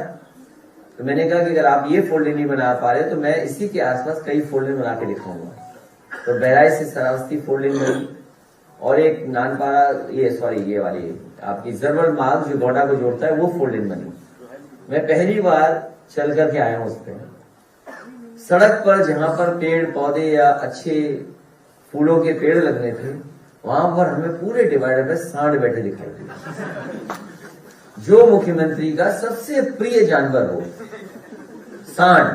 तो मैंने कहा कि अगर आप ये 4 लेन नहीं बना पा रहे तो मैं इसी के आसपास कई 4 लेन बना के दिखाऊंगा। तो बहराइच से सरावस्ती 4 लेन बनी और एक नानपारा ये वाली आपकी जरवल मार्ग जो गोंडा को जोड़ता है वो 4 लेन बनी। मैं पहली बार चल करके आया हूं उस पर। सड़क पर जहां पर पेड़ पौधे या अच्छे फूलों के पेड़ लगने थे, वहां पर हमें पूरे डिवाइडर में सांड बैठे दिखाई दिए। जो मुख्यमंत्री का सबसे प्रिय जानवर हो, सांड,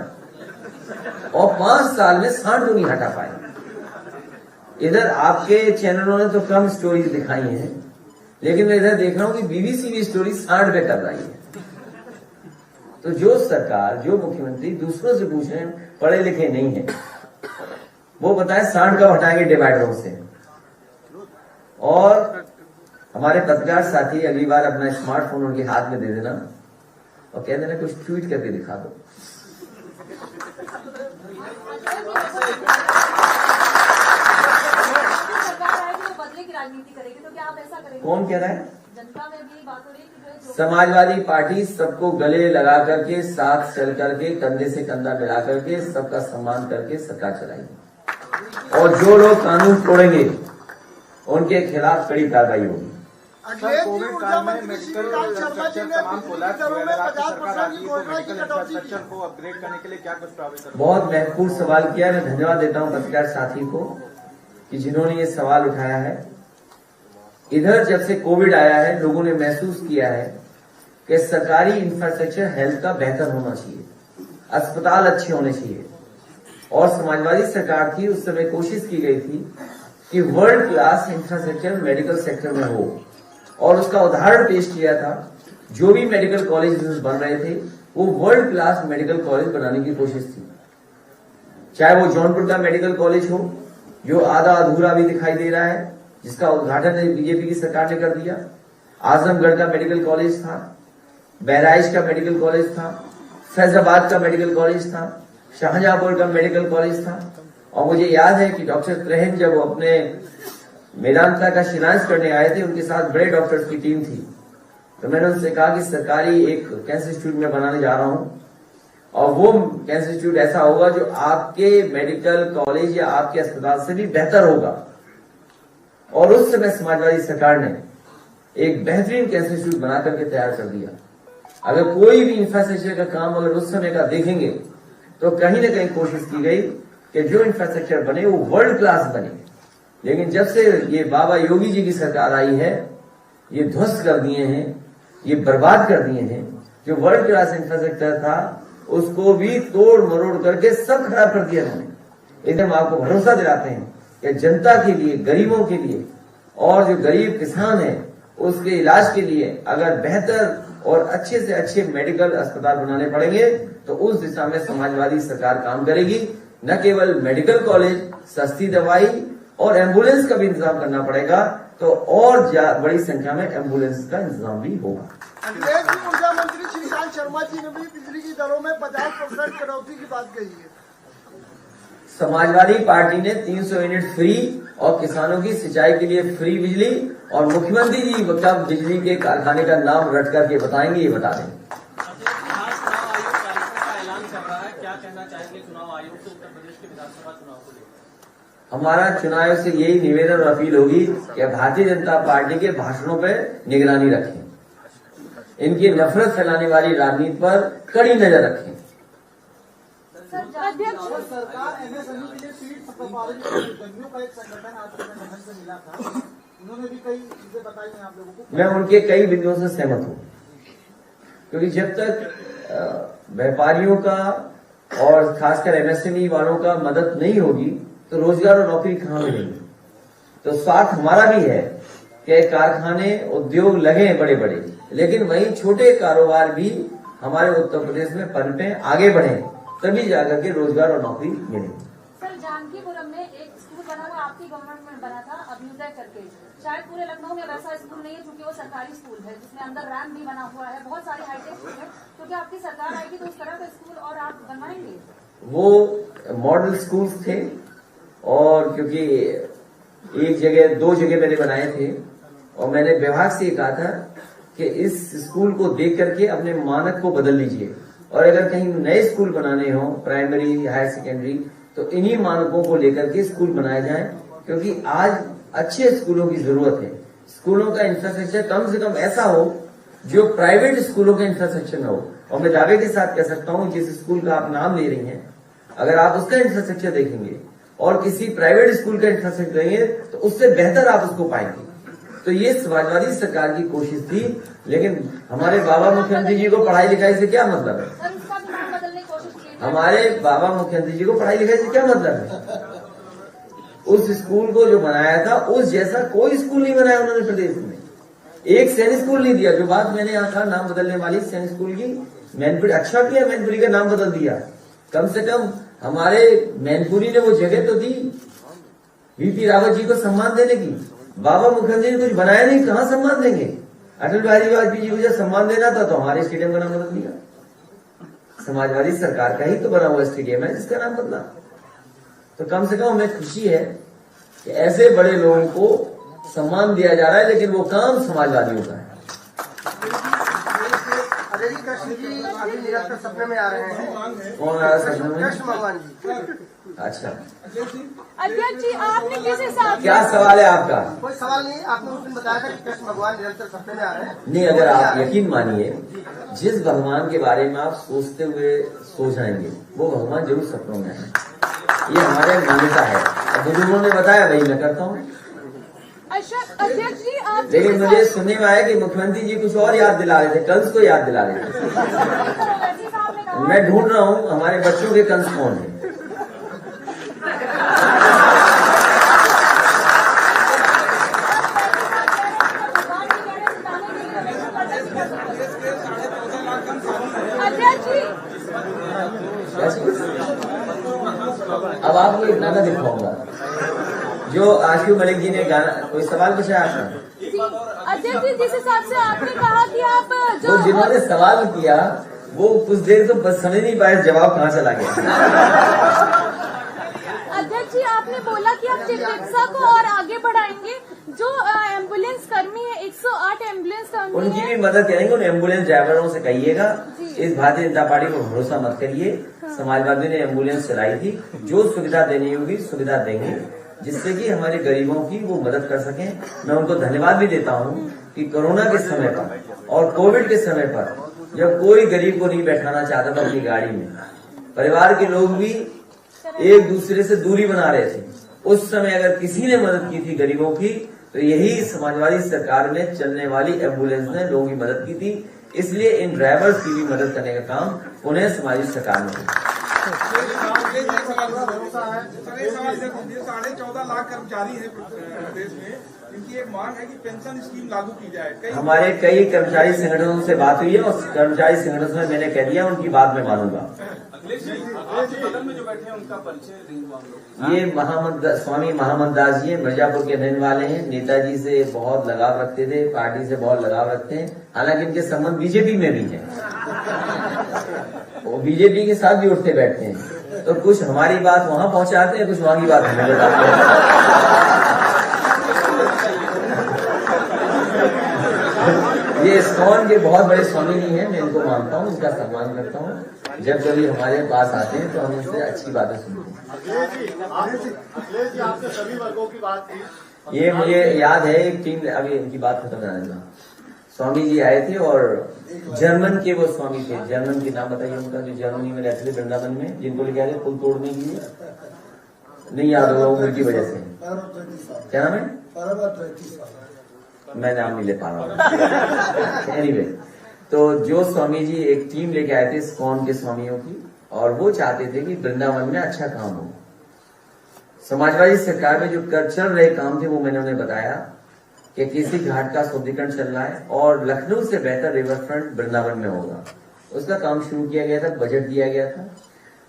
और 5 साल में सांड को नहीं हटा पाए। इधर आपके चैनलों ने तो कम स्टोरीज दिखाई हैं, लेकिन मैं इधर देख रहा हूं कि बीबीसी भी स्टोरी सांड पे कर रही है। तो जो सरकार, जो मुख्यमंत्री दूसरों से पूछ रहे हैं, पढ़े लिखे नहीं है, वो बताए सांड कब हटाएंगे डिवाइडरों से। और हमारे पत्रकार साथी अगली बार अपना स्मार्टफोन उनके हाथ में दे देना और कह देना कुछ ट्वीट करके दिखा दो। बदले की राजनीति करेगी, तो क्या आप ऐसा करेंगे? कौन कह रहा है? जनता में भी बात हो रही है कि समाजवादी पार्टी सबको गले लगा करके, साथ चल करके, कंधे से कंधा मिला करके, सबका सम्मान करके सरकार चलाएगी। और जो लोग कानून तोड़ेंगे उनके खिलाफ कड़ी कार्रवाई होगी। कोविड काल में मेडिकल इंफ्रास्ट्रक्चर तमाम कोलैप्स हुए, अगर आपकी सरकार आती है तो मेडिकल इंफ्रास्ट्रक्चर को अपग्रेड करने के लिए क्या कुछ प्रावधान? बहुत महत्वपूर्ण सवाल किया। मैं धन्यवाद देता हूं पत्रकार साथी को कि जिन्होंने ये सवाल उठाया है। इधर जब से कोविड आया है, लोगों ने महसूस किया है कि सरकारी इंफ्रास्ट्रक्चर हेल्थ का बेहतर होना चाहिए, अस्पताल अच्छे होने चाहिए। और समाजवादी सरकार थी, उस समय कोशिश की गई थी कि world class infrastructure medical sector में हो, और उसका उदाहरण पेश किया था। जो भी मेडिकल कॉलेज बन रहे थे वो वर्ल्ड क्लास मेडिकल कॉलेज बनाने की कोशिश थी। चाहे वो जौनपुर का मेडिकल कॉलेज हो जो आधा अधूरा भी दिखाई दे रहा है, जिसका उद्घाटन बीजेपी की सरकार ने कर दिया। आजमगढ़ का मेडिकल कॉलेज था, बहराइच का मेडिकल कॉलेज था, फैजाबाद का मेडिकल कॉलेज था, शाहजहांपुर का मेडिकल कॉलेज था। और मुझे याद है कि डॉक्टर त्रेहन जब अपने मेदांता का शिलान्यास करने आए थे, उनके साथ बड़े डॉक्टर्स की टीम थी। तो मैंने उनसे कहा कि सरकारी एक कैंसर इंस्टीट्यूट में बनाने जा रहा हूं, और वो कैंसर इंस्टीट्यूट ऐसा होगा जो आपके मेडिकल कॉलेज या आपके अस्पताल से भी बेहतर होगा। और उस समय समाजवादी सरकार ने एक बेहतरीन कैंसर इंस्टीट्यूट बना करके तैयार कर दिया। अगर कोई भी इंफ्रास्ट्रक्चर का काम अगर उस समय का देखेंगे तो कहीं न कहीं कोशिश की गई कि जो इंफ्रास्ट्रक्चर बने वो वर्ल्ड क्लास बने। लेकिन जब से ये बाबा योगी जी की सरकार आई है, ये ध्वस्त कर दिए हैं, ये बर्बाद कर दिए हैं। जो वर्ल्ड क्लास इंफ्रास्ट्रक्चर था उसको भी तोड़ मरोड़ करके सब खराब कर दिया उन्होंने। लेकिन हम आपको भरोसा दिलाते हैं कि जनता के लिए, गरीबों के लिए और जो गरीब किसान है उसके इलाज के लिए अगर बेहतर और अच्छे से अच्छे मेडिकल अस्पताल बनाने पड़ेंगे तो उस दिशा में समाजवादी सरकार काम करेगी। न केवल मेडिकल कॉलेज, सस्ती दवाई और एम्बुलेंस का भी इंतजाम करना पड़ेगा, तो और बड़ी संख्या में एम्बुलेंस का इंतजाम भी होगा। अखिलेश जी, ऊर्जा मंत्री श्रीकांत शर्मा जी ने भी बिजली की दरों में 50% कटौती की बात कही है। समाजवादी पार्टी ने 300 यूनिट फ्री और किसानों की सिंचाई के लिए फ्री बिजली, और मुख्यमंत्री जी कब बिजली के कारखाने का नाम रट करके बताएंगे ये बता दें। क्या कहना चाहेंगे चुनाव आयोग से उत्तर प्रदेश के विधानसभा चुनाव को लेकर? हमारा चुनाव से यही निवेदन और अपील होगी कि भारतीय जनता पार्टी के भाषणों पर निगरानी रखें, इनकी नफरत फैलाने वाली राजनीति पर कड़ी नजर रखें। सरकार एमएसएमई के लिए सीट दंगियों का एक संगठन आपके संगठन से मिला था, उन्होंने भी कई चीजें बताई हैं आप लोगों को। मैं उनके कई बिंदुओं से सहमत हूं, क्योंकि जब तक व्यापारियों का और खासकर एमएसएमई वालों का मदद नहीं होगी तो रोजगार और नौकरी कहां मिलेगी। तो स्वार्थ हमारा भी है कि कारखाने उद्योग लगे बड़े बड़े, लेकिन वहीं छोटे कारोबार भी हमारे उत्तर प्रदेश में पनपे, आगे बढ़े, तभी जाकर के रोजगार और नौकरी मिलेगी। सर, जानकीपुरम में एक स्कूल बना हुआ आपकी गवर्नमेंट में बना था, अभ्युदय करके। शायद पूरे लखनऊ में वैसा स्कूल नहीं है, क्योंकि वो सरकारी स्कूल है जिसमें अंदर रैम्प भी बना हुआ है, बहुत सारे हाईटेक स्कूल है। तो क्या आपकी सरकार आएगी तो उस तरह का स्कूल और आप बनवाएंगे? वो मॉडल स्कूल्स थे, और क्योंकि एक जगह 2 जगह मैंने बनाए थे, और मैंने विभाग से कहा था कि इस स्कूल को देख करके अपने मानक को बदल लीजिए, और अगर कहीं नए स्कूल बनाने हो, प्राइमरी, हायर सेकेंडरी, तो इन्हीं मानकों को लेकर के स्कूल बनाए जाएं, क्योंकि आज अच्छे स्कूलों की जरूरत है। स्कूलों का इंफ्रास्ट्रक्चर कम से कम ऐसा हो जो प्राइवेट स्कूलों का इंफ्रास्ट्रक्चर न हो। और मैं दावे के साथ कह सकता हूं, जिस स्कूल का आप नाम ले रही हैं, अगर आप उसका इंफ्रास्ट्रक्चर देखेंगे और किसी प्राइवेट स्कूल का इंफ्रास्ट्रक्चर देंगे तो उससे बेहतर आप उसको पाएंगे। तो ये समाजवादी सरकार की कोशिश थी, लेकिन हमारे बाबा मुख्यमंत्री जी को पढ़ाई लिखाई से क्या मतलब है? हमारे बाबा मुख्यमंत्री जी को पढ़ाई लिखाई से क्या मतलब है? उस स्कूल को जो बनाया था उस जैसा कोई स्कूल नहीं बनाया उन्होंने प्रदेश में। एक सैनिक स्कूल नहीं दिया। जो बात मैंने यहाँ कहा नाम बदलने वाली सैनिक स्कूल की, मैनपुरी, अच्छा किया मैनपुरी का नाम बदल दिया। कम से कम हमारे मैनपुरी ने वो जगह तो दी वीपी रावत जी को सम्मान देने की। बाबा मुखर्जी ने कुछ बनाया नहीं, कहाँ सम्मान देंगे? अटल बिहारी वाजपेयी जी को जब सम्मान देना था तो हमारे स्टेडियम का नाम बदल दिया। समाजवादी सरकार का ही तो बना हुआ स्टेडियम है जिसका नाम बदला। तो कम से कम हमें खुशी है कि ऐसे बड़े लोगों को सम्मान दिया जा रहा है, लेकिन वो काम समाजवादियों का है। अभी निरंतर सपने में आ रहे हैं। कौन आ रहा है सपने में? कृष्ण भगवान जी। अच्छा, अध्यक्ष जी, आपने किस हिसाब से, क्या सवाल है आपका? कोई सवाल नहीं, आपने उस दिन बताया था कि कृष्ण भगवान निरंतर सपने में आ रहे हैं। नहीं, अगर आप यकीन मानिए, जिस भगवान के बारे में आप सोचते हुए सो जाएंगे वो भगवान जरूर सपनों में है। ये हमारे मान्यता है, बुजुर्गों ने बताया वही मैं करता हूँ। अध्यक्ष जी, आप, लेकिन मुझे सुनने में आया कि मुख्यमंत्री जी कुछ और याद दिला रहे थे, कंस को याद दिला रहे थे। मैं ढूंढ रहा हूँ हमारे बच्चों के कंस कौन है। अब आपको इतना का दिखाऊंगा जो आशु मलिक जी ने गाना। कोई सवाल पूछा आपका? अध्यक्ष जी, जिस हिसाब से आपने कहा कि आप जो जिन्होंने सवाल किया वो कुछ देर तो बस समझ नहीं पाए जवाब कहाँ चला गया। अध्यक्ष जी, आपने बोला कि आप चिकित्सा को और आगे बढ़ाएंगे। जो एम्बुलेंस कर्मी है 108 एम्बुलेंस कर्मी उनकी है, भी मदद करेंगे। उन एम्बुलेंस ड्राइवरों से कहिएगा इस भारतीय जनता पार्टी को भरोसा मत करिए। समाजवादी ने एम्बुलेंस चलाई थी, जो सुविधा देनी होगी सुविधा देंगे, जिससे कि हमारे गरीबों की वो मदद कर सकें। मैं उनको धन्यवाद भी देता हूँ कि कोरोना के समय पर और कोविड के समय पर जब कोई गरीब को नहीं बैठाना चाहता था अपनी गाड़ी में, परिवार के लोग भी एक दूसरे से दूरी बना रहे थे, उस समय अगर किसी ने मदद की थी गरीबों की तो यही समाजवादी सरकार में चलने वाली एम्बुलेंस ने लोगों की मदद की थी। इसलिए इन ड्राइवर्स की भी मदद करने का काम उन्हें समाजवादी सरकार ने किया। 14.5 लाख कर्मचारी है प्रदेश में, इनकी एक मांग है कि पेंशन स्कीम लागू की जाए। हमारे कई कर्मचारी संगठनों से बात हुई है और कर्मचारी संगठनों में मैंने कह दिया उनकी बात मैं मानूंगा। अखिलेश जी, आपके बगल में जो बैठे हैं उनका परिचय नहीं हुआ हम लोग। ये स्वामी महामंत दास जी मिर्जापुर के रहने वाले हैं। नेताजी से बहुत लगाव रखते थे, पार्टी से बहुत लगाव रखते हैं। हालांकि इनके संबंध बीजेपी में भी हैं, वो बीजेपी के साथ भी उठते बैठते हैं। तो कुछ हमारी बात वहां पहुंचाते हैं, कुछ वहां की बात हमें बताते हैं। ये इस्कॉन के बहुत बड़े स्वामी जी हैं, मैं इनको मानता हूँ, इनका सम्मान करता हूँ। जब कभी हमारे पास आते हैं तो हम उनसे अच्छी बातें सुनते हैं। अखिलेश जी, आपने सभी वर्गों की बात की। ये मुझे याद है एक टीम, अभी इनकी बात खत्म करने दो। स्वामी जी आए थे और जर्मन के वो स्वामी थे, जर्मन के नाम बताइए उनका, जो जर्मनी में रहते थे वृंदावन में, जिनको लेके आए थे पुल तोड़ने के लिए, नहीं याद होगा उम्र की वजह से। क्या नाम है? मैं नाम नहीं ले पा रहा हूँ। एनीवे, तो जो स्वामी जी एक टीम लेके आए थे इस्कॉन के स्वामियों की, और वो चाहते थे कि वृंदावन में अच्छा काम हो। समाजवादी सरकार में जो चल रहे काम थे वो मैंने उन्हें बताया कि केसी घाट का शुद्धिकरण चल रहा है और लखनऊ से बेहतर रिवर फ्रंट वृंदावन में होगा। उसका काम शुरू किया गया था, बजट दिया गया था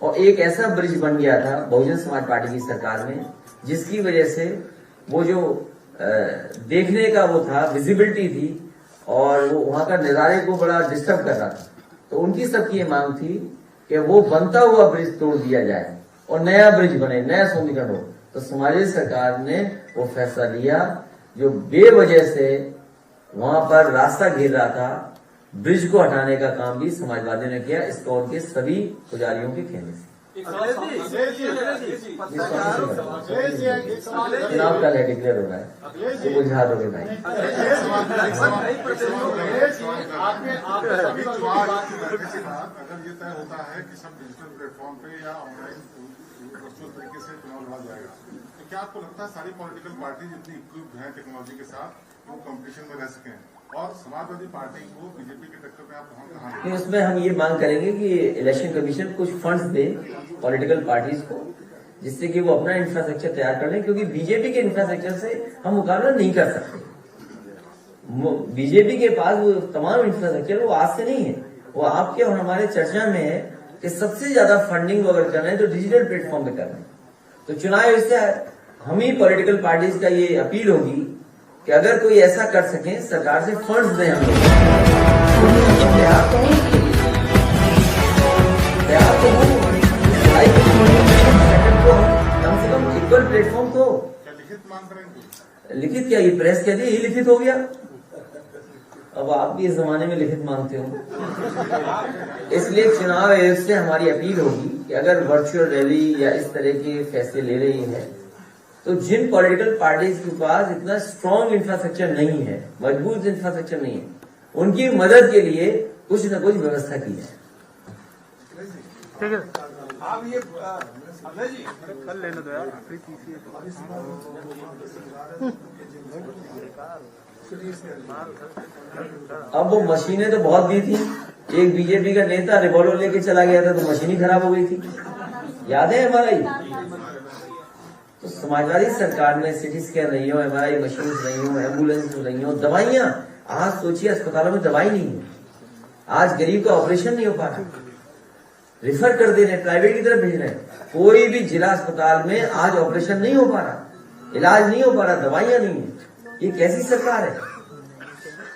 और एक ऐसा ब्रिज बन गया था बहुजन समाज पार्टी की सरकार में, जिसकी वजह से वो जो देखने का वो था, विजिबिलिटी थी और वो वहां का नजारे को बड़ा डिस्टर्ब कर रहा था। तो उनकी सबकी ये मांग थी कि वो बनता हुआ ब्रिज तोड़ दिया जाए और नया ब्रिज बने, नया सौंदर्यीकरण हो। तो समाजवादी सरकार ने वो फैसला लिया, जो बेवजह से वहां पर रास्ता घेर रहा था, ब्रिज को हटाने का काम भी समाजवादियों ने किया, इस्कॉन के सभी पुजारियों के कहने से। चुनाव कल है, डिक्लेयर हो रहा है, तो बुझा दोगे भाई। अगर ये तय होता है कि सब डिजिटल प्लेटफॉर्म पे या ऑनलाइन वर्चुअल तरीके से चुनाव लड़ा जाएगा, तो क्या आपको लगता है सारी पॉलिटिकल पार्टी जितनी इक्विप्ड है टेक्नोलॉजी के साथ, वो कंपटीशन में रह सकें और समाजवादी पार्टी को बीजेपी के टक्कर में आप कहाँ? उसमें हम ये मांग करेंगे कि इलेक्शन कमीशन कुछ फंड्स दे पॉलिटिकल पार्टीज को, जिससे कि वो अपना इंफ्रास्ट्रक्चर तैयार कर लें, क्योंकि बीजेपी के इंफ्रास्ट्रक्चर से हम मुकाबला नहीं कर सकते। बीजेपी के पास वो तमाम इंफ्रास्ट्रक्चर वो आज से नहीं है, वो आपके और हमारे चर्चा में है कि सबसे ज्यादा फंडिंग अगर कर रहे हैं तो डिजिटल प्लेटफॉर्म पे कर रहे हैं। तो चुनाव इससे हम ही पॉलिटिकल पार्टीज का ये अपील होगी कि अगर कोई ऐसा कर सके, सरकार से फंड्स दें हम लोग, कम से कम इक्वल प्लेटफॉर्म को लिखित मांग करेंगे। लिखित क्या, ये प्रेस कहती है ये लिखित हो गया। अब आप भी इस जमाने में लिखित मांगते हो। इसलिए चुनाव आयोग से हमारी अपील होगी कि अगर वर्चुअल रैली या इस तरह के फैसले ले रही है, तो जिन पॉलिटिकल पार्टीज के पास इतना स्ट्रॉन्ग इंफ्रास्ट्रक्चर नहीं है, मजबूत इंफ्रास्ट्रक्चर नहीं है, उनकी मदद के लिए कुछ न कुछ व्यवस्था की जाए। ठीक है, आप ये अजय जी कल लेने दो यार। अब वो मशीनें तो बहुत दी थी, एक बीजेपी का नेता रिवॉल्वर लेके चला गया था तो मशीन ही खराब हो गई थी, याद है हमारा ही। तो समाजवादी सरकार में सिटी स्कैन नहीं हो, MRI मशीन नहीं हो, एम्बुलेंस नहीं हो, दवाइयां, आज सोचिए अस्पतालों में दवाई नहीं है, आज गरीब का ऑपरेशन नहीं हो पा रहा, रिफर कर दे रहे, प्राइवेट की तरफ भेज रहे हैं। कोई भी जिला अस्पताल में आज ऑपरेशन नहीं हो पा रहा, इलाज नहीं हो पा रहा, दवाइयां नहीं है। ये कैसी सरकार है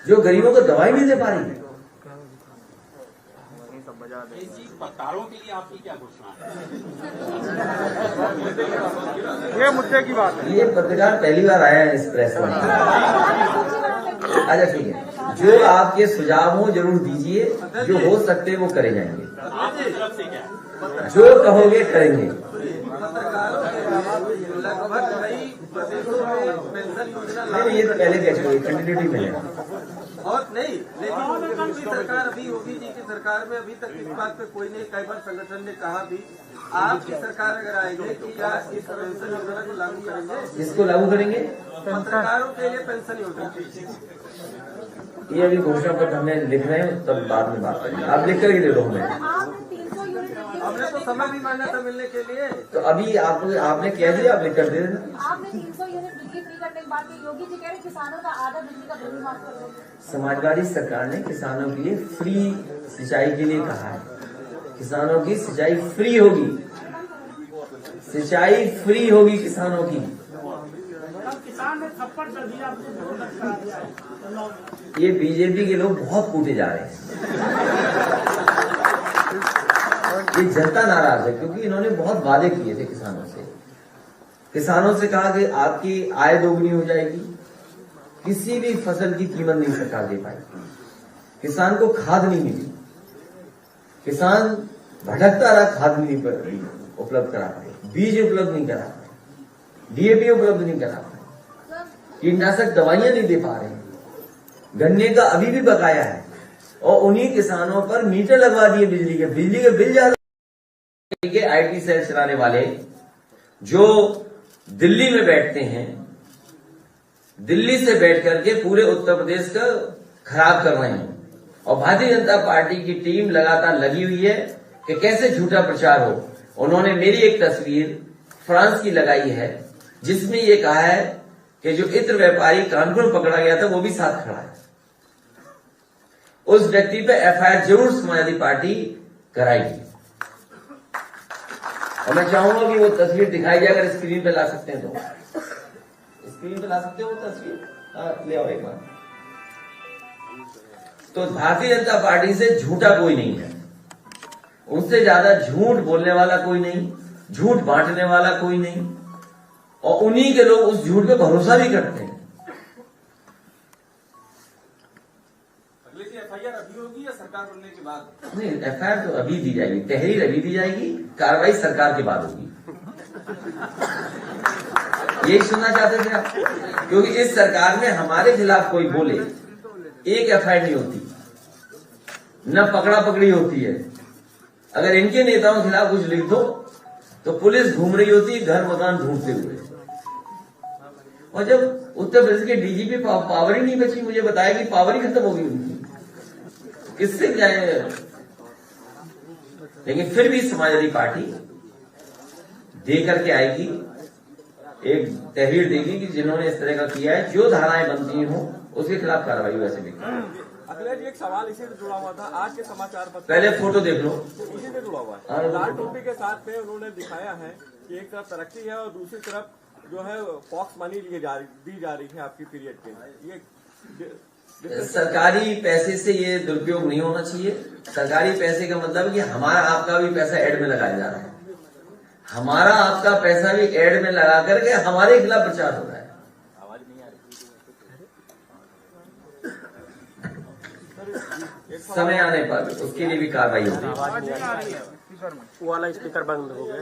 जो गरीबों को दवाई नहीं दे पा रही है? पत्रकारों के लिए आपकी क्या घोषणा है? ये मुद्दे की बात है। ये पत्रकार पहली बार आया है इस प्रेस में। अच्छा ठीक है, जो आपके सुझाव हो जरूर दीजिए, जो हो सकते हैं वो करे जाएंगे। आपकी तरफ से क्या? जो कहोगे करेंगे। नहीं, ये तो पहले कह चुके, कंटिन्यूटी में है। और नहीं, लेकिन उनकी सरकार अभी योगी जी की सरकार में अभी तक इस बात पे कोई नहीं, कई बार संगठन ने कहा भी आपकी सरकार अगर आएगी कि क्या इस पेंशन योजना को लागू करेंगे? इसको लागू करेंगे, पत्रकारों के लिए पेंशन योजना। ये अभी घोषणा पत्र हमें लिख रहे हैं, तब बाद में बात करेंगे। आप लिख करके दे दो हमें। हमने तो समय भी मांगा था मिलने के लिए। तो अभी आपने कह दिया, आप लिख कर दे देना। आपने 300 यूनिट बिजली फ्री करने के बाद योगी जी कह रहे किसानों का आधा बिजली का बिल माफ कर दो। समाजवादी सरकार ने किसानों के लिए फ्री सिंचाई के लिए कहा है। किसानों की सिंचाई फ्री होगी, सिंचाई फ्री होगी किसानों की। किसान ने थप्पड़ कर दिया, ये बीजेपी के लोग बहुत कूटे जा रहे हैं। ये जनता नाराज है क्योंकि इन्होंने बहुत वादे किए थे किसानों से। किसानों से कहा कि आपकी आय दोगुनी हो जाएगी, किसी भी फसल की कीमत नहीं सरकार दे पाई, किसान को खाद नहीं मिली, किसान भटकता रहा, खाद नहीं उपलब्ध करा पाए, बीज उपलब्ध नहीं करा पाए, डीएपी उपलब्ध नहीं करा पाए, कीटनाशक दवाइयां नहीं दे पा रहे, गन्ने का अभी भी बकाया है, और उन्हीं किसानों पर मीटर लगवा दिए बिजली के बिल ज्यादा के। आईटी सेल चलाने वाले जो दिल्ली में बैठते हैं, दिल्ली से बैठ करके पूरे उत्तर प्रदेश का खराब कर रहे हैं, और भारतीय जनता पार्टी की टीम लगातार लगी हुई है कि कैसे झूठा प्रचार हो। उन्होंने मेरी एक तस्वीर फ्रांस की लगाई है जिसमें ये कहा है कि जो इत्र व्यापारी कानपुर में पकड़ा गया था वो भी साथ खड़ा है। उस व्यक्ति पे एफआईआर जरूर समाजवादी पार्टी कराएगी, और मैं चाहूंगा कि वो तस्वीर दिखाई जाए। अगर स्क्रीन पे ला सकते हैं तो स्क्रीन पे ला सकते हो वो तस्वीर, ले आओ एक बार। तो भारतीय जनता पार्टी से झूठा कोई नहीं है, उनसे ज्यादा झूठ बोलने वाला कोई नहीं, झूठ बांटने वाला कोई नहीं, और उन्हीं के लोग उस झूठ पे भरोसा भी करते हैं। एफआईआर अभी होगी या सरकार बनने के बाद? नहीं, एफआईआर तो अभी दी जाएगी, तहरीर अभी दी जाएगी, कार्रवाई सरकार के बाद होगी। यही सुनना चाहते थे आप? क्योंकि इस सरकार में हमारे खिलाफ कोई बोले एक एफआईआर नहीं होती, न पकड़ा पकड़ी होती है। अगर इनके नेताओं के खिलाफ कुछ लिख दो तो पुलिस घूम रही होती है घर मकान ढूंढते हुए। और जब उत्तर प्रदेश के डीजीपी पावर ही नहीं बची, मुझे बताया कि पावर ही खत्म होगी उनकी, किससे जाए। लेकिन फिर भी समाजवादी पार्टी दे करके आएगी, एक तहरीर देगी कि जिन्होंने इस तरह का किया है, जो धाराएं बनती हो उसके खिलाफ कार्रवाई वैसे भी। अखिलेश जी, एक सवाल इसी से जुड़ा हुआ था, आज के समाचार पत्र पहले फोटो देख लो, इसी से जुड़ा हुआ है। लाल टोपी के साथ में उन्होंने दिखाया है कि एक तरफ तरक्की है और दूसरी तरफ जो है पॉक्स मनी दी जा रही है आपकी पीरियड के। ये सरकारी पैसे से ये दुरुपयोग नहीं होना चाहिए। सरकारी पैसे का मतलब कि हमारा आपका भी पैसा एड में लगाया जा रहा है, हमारा आपका पैसा भी एड में लगा करके हमारे खिलाफ प्रचार हो रहा है। समय आने पर उसके लिए भी कार्रवाई होगी। वो वाला स्पीकर बंद हो गया।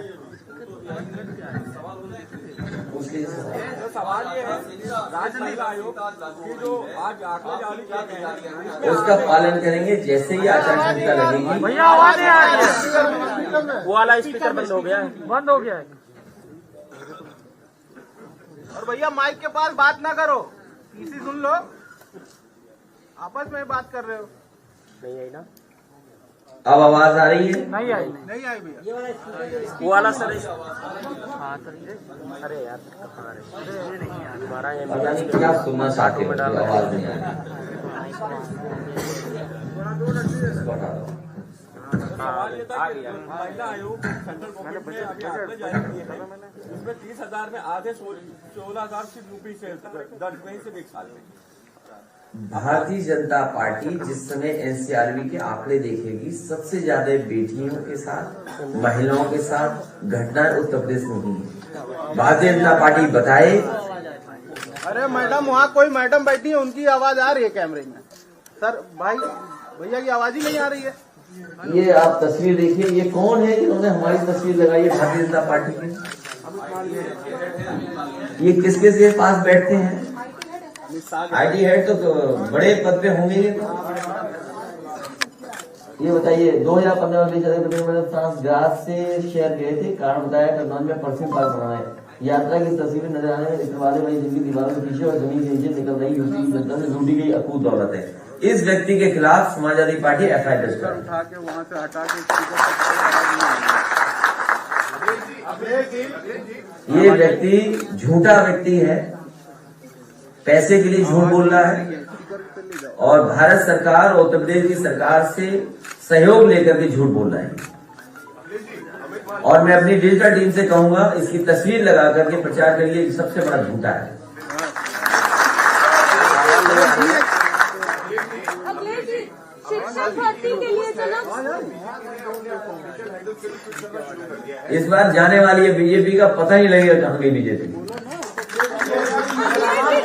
सवाल ये है, राज्य महिला आयोग की जो आज आंकड़े जारी किए गए हैं उसका पालन करेंगे। जैसे ही आचार संहिता लगेगी, भैया आवाज नहीं आ रही है, वो वाला स्पीकर बंद हो गया है, बंद हो गया है। और भैया माइक के पास बात ना करो, पीसी सुन लो, आपस में बात कर रहे हो। नहीं आई ना, अब आवाज आ रही है? नहीं आई भैया। वो वाला सर, अरे यार हमारा ये पता नहीं क्या सुनना चाहते हो, आवाज नहीं आ रही। सवाल ये था कि महिला आयोग सेंट्रल गवर्नमेंट ने अभी आंकड़े जारी किए हैं, उसमें 30,000 में आधे 16,000 सिर्फ यूपी से दर्ज हुए सिर्फ एक साल में। भारतीय जनता पार्टी जिस समय एनसीआरबी के आंकड़े देखेगी, सबसे ज्यादा बेटियों के साथ, महिलाओं के साथ घटनाएं उत्तर प्रदेश में हुई है। भारतीय जनता पार्टी बताए। अरे मैडम, वहाँ कोई मैडम बैठी है, उनकी आवाज आ रही है कैमरे में। सर भाई भैया की आवाज ही नहीं आ रही है। ये आप तस्वीर देखिए, ये कौन है जिन्होंने हमारी तस्वीर लगाई है भारतीय जनता पार्टी की? ये किसके से पास बैठते हैं? आईटी हेड तो बड़े पद पे होंगे। ये बताइए, 2015 में फ्रांस ग्रास से शहर गए थे, कारण बताया कन्नौज में परफ्यूम पार्क बनाना है। यात्रा की तस्वीरें नजर आने में इतवादे वाली जिनकी दीवारों के पीछे और जमीन के नीचे निकल रही यूपी की जनता से लूटी गई अकूत दौलत है। इस व्यक्ति के खिलाफ समाजवादी पार्टी एफआईआर दर्ज कर उठा के वहाँ से हटा के ये व्यक्ति झूठा व्यक्ति है, पैसे के लिए झूठ बोल रहा है और भारत सरकार और उत्तर प्रदेश की सरकार से सहयोग लेकर के झूठ बोल रहा है। और मैं अपनी डिजिटल टीम से कहूंगा, इसकी तस्वीर लगा करके प्रचार करिए, सबसे बड़ा झूठा है। शिक्षक भर्ती के लिए इस बार जाने वाली है बीजेपी का, पता नहीं लगेगा कहाँ गई बीजेपी।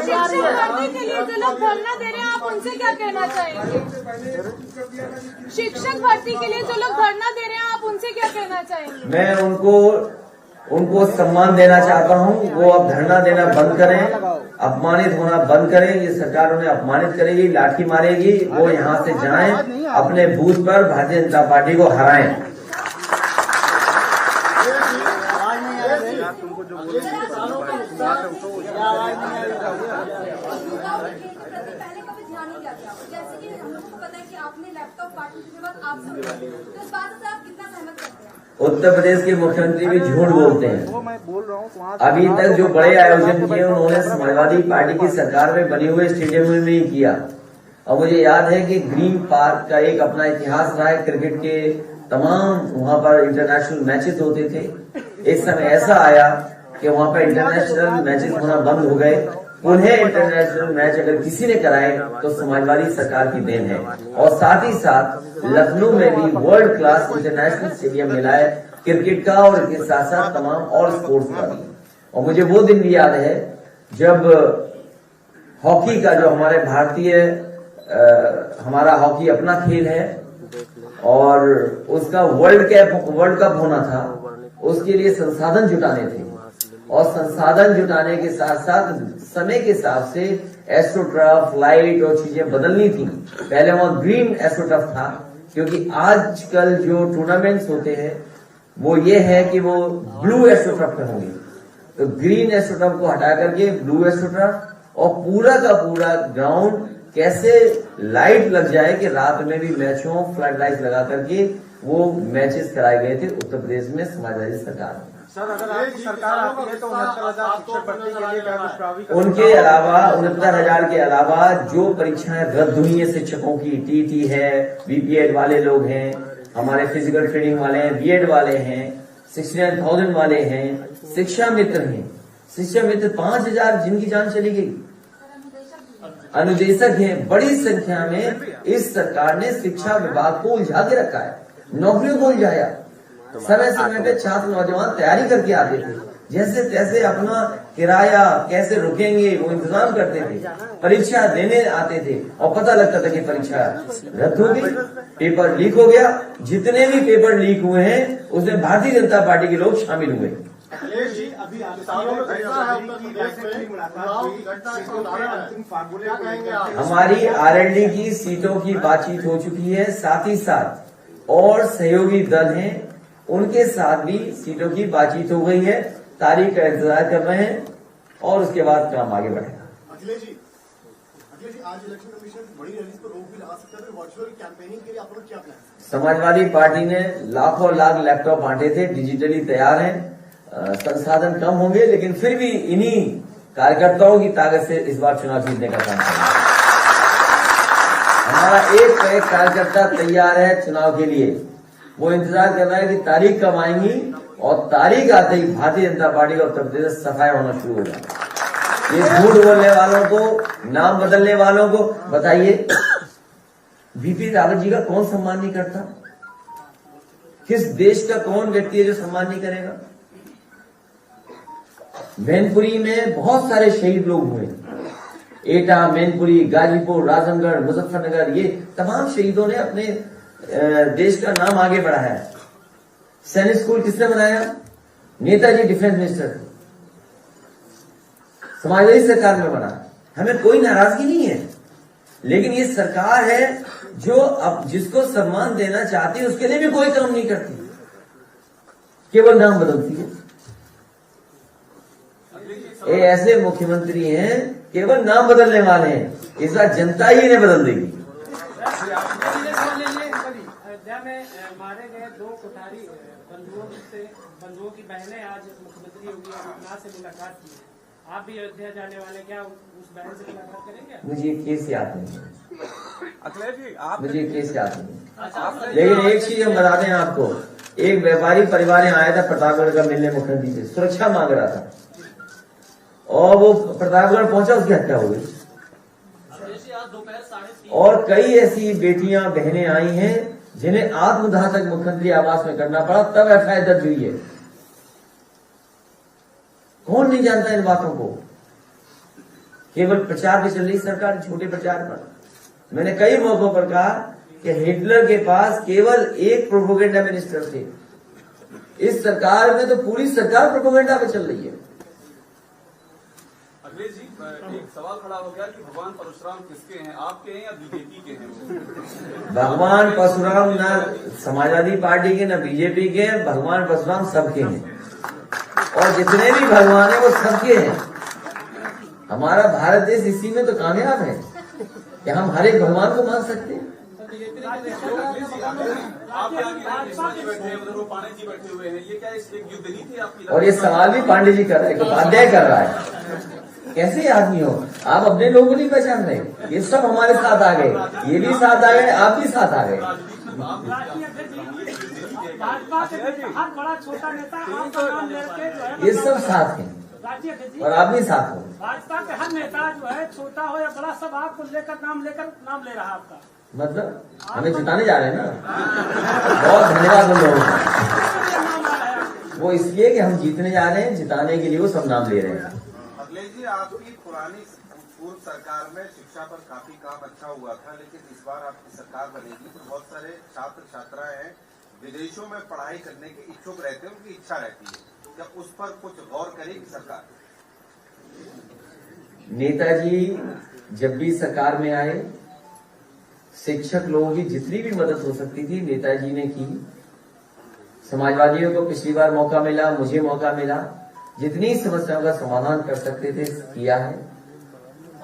शिक्षक भर्ती के लिए जो लोग धरना दे रहे हैं, आप उनसे क्या कहना चाहेंगे? शिक्षक भर्ती के लिए जो लोग धरना दे रहे हैं, आप उनसे क्या कहना चाहेंगे? मैं उनको सम्मान देना चाहता हूं। वो अब धरना देना बंद करें, अपमानित होना बंद करें। ये सरकार उन्हें अपमानित करेगी, लाठी मारेगी। वो यहाँ से जाएं, अपने बूथ पर भारतीय जनता पार्टी को हराएं। जैसे कि हम लोगों को पता है कि आपने लैपटॉप पार्टी के बाद आप सब, तो इस बात से आप कितना सहमत करते हैं? उत्तर प्रदेश के मुख्यमंत्री भी झूठ बोलते हैं। मैं बोल रहा हूँ, अभी तक जो बड़े आयोजन किए उन्होंने समाजवादी पार्टी की सरकार में बने हुए स्टेडियम में नहीं किया। और मुझे याद है कि ग्रीन पार्क का एक अपना इतिहास रहा है, क्रिकेट के तमाम वहाँ पर इंटरनेशनल मैचेस होते थे। एक समय ऐसा आया कि वहाँ पर इंटरनेशनल मैचेस होना बंद हो गए। उन्हें इंटरनेशनल मैच अगर किसी ने कराए तो समाजवादी सरकार की देन है। और साथ ही साथ लखनऊ में भी वर्ल्ड क्लास इंटरनेशनल स्टेडियम मिला है क्रिकेट का, और इसके साथ साथ तमाम और स्पोर्ट्स का भी। और मुझे वो दिन भी याद है जब हॉकी का, जो हमारे भारतीय हमारा हॉकी अपना खेल है और उसका वर्ल्ड कप होना था, उसके लिए संसाधन जुटाने थे। और संसाधन जुटाने के साथ साथ समय के हिसाब से एस्ट्रोटर्फ, लाइट और चीजें बदलनी थी। पहले वहां ग्रीन एस्ट्रोटर्फ था, क्योंकि आजकल जो टूर्नामेंट्स होते हैं वो ये है कि वो ब्लू एस्ट्रोटर्फ पे होंगे। तो ग्रीन एस्ट्रोटर्फ को हटा करके ब्लू एस्ट्रोटर्फ, और पूरा का पूरा ग्राउंड कैसे लाइट लग जाए कि रात में भी मैचों फ्लड लाइट लगा करके वो मैचेस कराए गए थे उत्तर प्रदेश में समाजवादी सरकार में। सर, अगर आपकी सरकार आती है तो 69,000 शिक्षक भर्ती के लिए क्या कुछ प्रावधान? उनके अलावा 69,000 के अलावा जो परीक्षाएं रद्द हुई है शिक्षकों की, टीटी है, बीपीएड वाले लोग हैं, हमारे फिजिकल ट्रेनिंग वाले हैं, बीएड वाले हैं, 69,000 वाले हैं, शिक्षा मित्र हैं। शिक्षा मित्र 5,000 जिनकी जान चली गई, अनुदेशक हैं। बड़ी संख्या में इस सरकार ने शिक्षा विभाग को उलझा के रखा है, नौकरियों को उलझाया। समय समय पे छात्र नौजवान तैयारी करके आते थे, जैसे तैसे अपना किराया कैसे रुकेंगे वो इंतजाम करते थे, परीक्षा देने आते थे और पता लगता था कि परीक्षा रद्द हो गई, पेपर लीक हो गया। जितने भी पेपर लीक हुए हैं उसमें भारतीय जनता पार्टी के लोग शामिल हुए। हमारी आरएलडी की सीटों की बातचीत हो चुकी है, साथ ही साथ और सहयोगी दल हैं उनके साथ भी सीटों की बातचीत हो गई है। तारीख का इंतजार कर रहे हैं और उसके बाद काम आगे बढ़ेगा। अखिलेश जी, आज इलेक्शन कमीशन बड़ी रैली पर रोक भी लगा सकता है, वर्चुअल कैंपेनिंग के लिए आप लोग क्या प्लान है? समाजवादी पार्टी ने लाखों लाख लैपटॉप बांटे थे, डिजिटली तैयार हैं। संसाधन कम होंगे लेकिन फिर भी इन्हीं कार्यकर्ताओं की ताकत से इस बार चुनाव जीतने का काम करेंगे। हमारा एक कार्यकर्ता तैयार है चुनाव के लिए, वो इंतजार कर रहा है कि तारीख कब आएंगी, और तारीख आते ही भारतीय जनता पार्टी का उत्तर प्रदेश सफाया होना शुरू हो जाएगा। ये झूठ बोलने वालों को, नाम बदलने वालों को बताइए, बीपी रावत जी का कौन सम्मान नहीं करता? किस देश का कौन व्यक्ति है जो सम्मान नहीं करेगा? मैनपुरी में बहुत सारे शहीद लोग हुए, एटा, मैनपुरी, गाजीपुर, राजनगढ़, मुजफ्फरनगर, ये तमाम शहीदों ने अपने देश का नाम आगे बढ़ाया। सैनिक स्कूल किसने बनाया? नेताजी डिफेंस मिनिस्टर थे, समाजवादी सरकार में बना। हमें कोई नाराजगी नहीं है, लेकिन ये सरकार है जो अब जिसको सम्मान देना चाहती है उसके लिए भी कोई काम नहीं करती, केवल नाम बदलती है। ये ऐसे मुख्यमंत्री हैं, केवल नाम बदलने वाले हैं। इस बार जनता ही इन्हें बदल देगी। अयोध्या में मारे गए 2 कोठारी बंधुओं की बहनें आज मुख्यमंत्री योगी आदित्यनाथ से मुलाकात की है। आप भी अयोध्या जाने वाले, क्या उस बहन से मुलाकात करेंगे? मुझे ये केस याद नहीं, अखिलेश जी आप मुझे केस याद नहीं। लेकिन एक चीज हम बता दें आपको, एक व्यापारी परिवार यहाँ आया था प्रतापगढ़ का मिलने मुख्यमंत्री से, सुरक्षा मांग रहा था, और वो प्रतापगढ़ पहुंचा, उसकी हत्या हो गई। और कई ऐसी बेटियां बहनें आई हैं जिन्हें आत्मदाह तक मुख्यमंत्री आवास में करना पड़ा, तब एफआईआर दर्ज हुई है। कौन नहीं जानता इन बातों को? केवल प्रचार पे चल रही सरकार, छोटे प्रचार पर। मैंने कई मौकों पर कहा कि हिटलर के पास केवल एक प्रोपोगेंडा मिनिस्टर थे, इस सरकार में तो पूरी सरकार प्रोपोगेंडा पे चल रही है। अखिलेश जी, एक सवाल खड़ा हो गया कि भगवान परशुराम किसके हैं, आपके हैं या बीजेपी के हैं? भगवान परशुराम न समाजवादी पार्टी के न बीजेपी के हैं, भगवान परशुराम सबके हैं, और जितने भी भगवान हैं वो सबके हैं। हमारा भारत देश इसी में तो कामयाब है कि हम हर एक भगवान को मान सकते हैं। और ये सवाल भी पांडे जी कर रहे हैं, उपाध्याय कर रहा है। कैसे आदमी हो आप? अपने लोगों को नहीं पहचान रहे? ये सब हमारे साथ आ गए, ये भी साथ आ गए, आप भी साथ आ गए। बड़ा छोटा नेता आपका नाम लेके जो है, ये सब साथ हैं और आप भी साथ हो। भाजपा के हर नेता जो है, छोटा हो या बड़ा, सब आपको लेकर नाम नाम ले रहा आपका। मतलब हमें जिताने जा रहे हैं ना। बहुत धन्यवाद उन लोगों का, वो इसलिए कि हम जीतने जा रहे हैं, जिताने के लिए वो सब नाम ले रहे हैं। अखिलेश जी, आपकी पुरानी पूर्व सरकार में शिक्षा पर काफी काम अच्छा हुआ था, लेकिन इस बार आपकी सरकार बनेगी तो बहुत सारे छात्र छात्राएं हैं विदेशों में पढ़ाई करने के इच्छुक रहते हैं, उनकी इच्छा रहती है, क्या उस पर कुछ गौर करेगी सरकार? नेताजी जब भी सरकार में आए, शिक्षक लोगों की जितनी भी मदद हो सकती थी नेताजी ने की। समाजवादियों को पिछली बार मौका मिला, मुझे मौका मिला, जितनी समस्याओं का समाधान कर सकते थे किया है,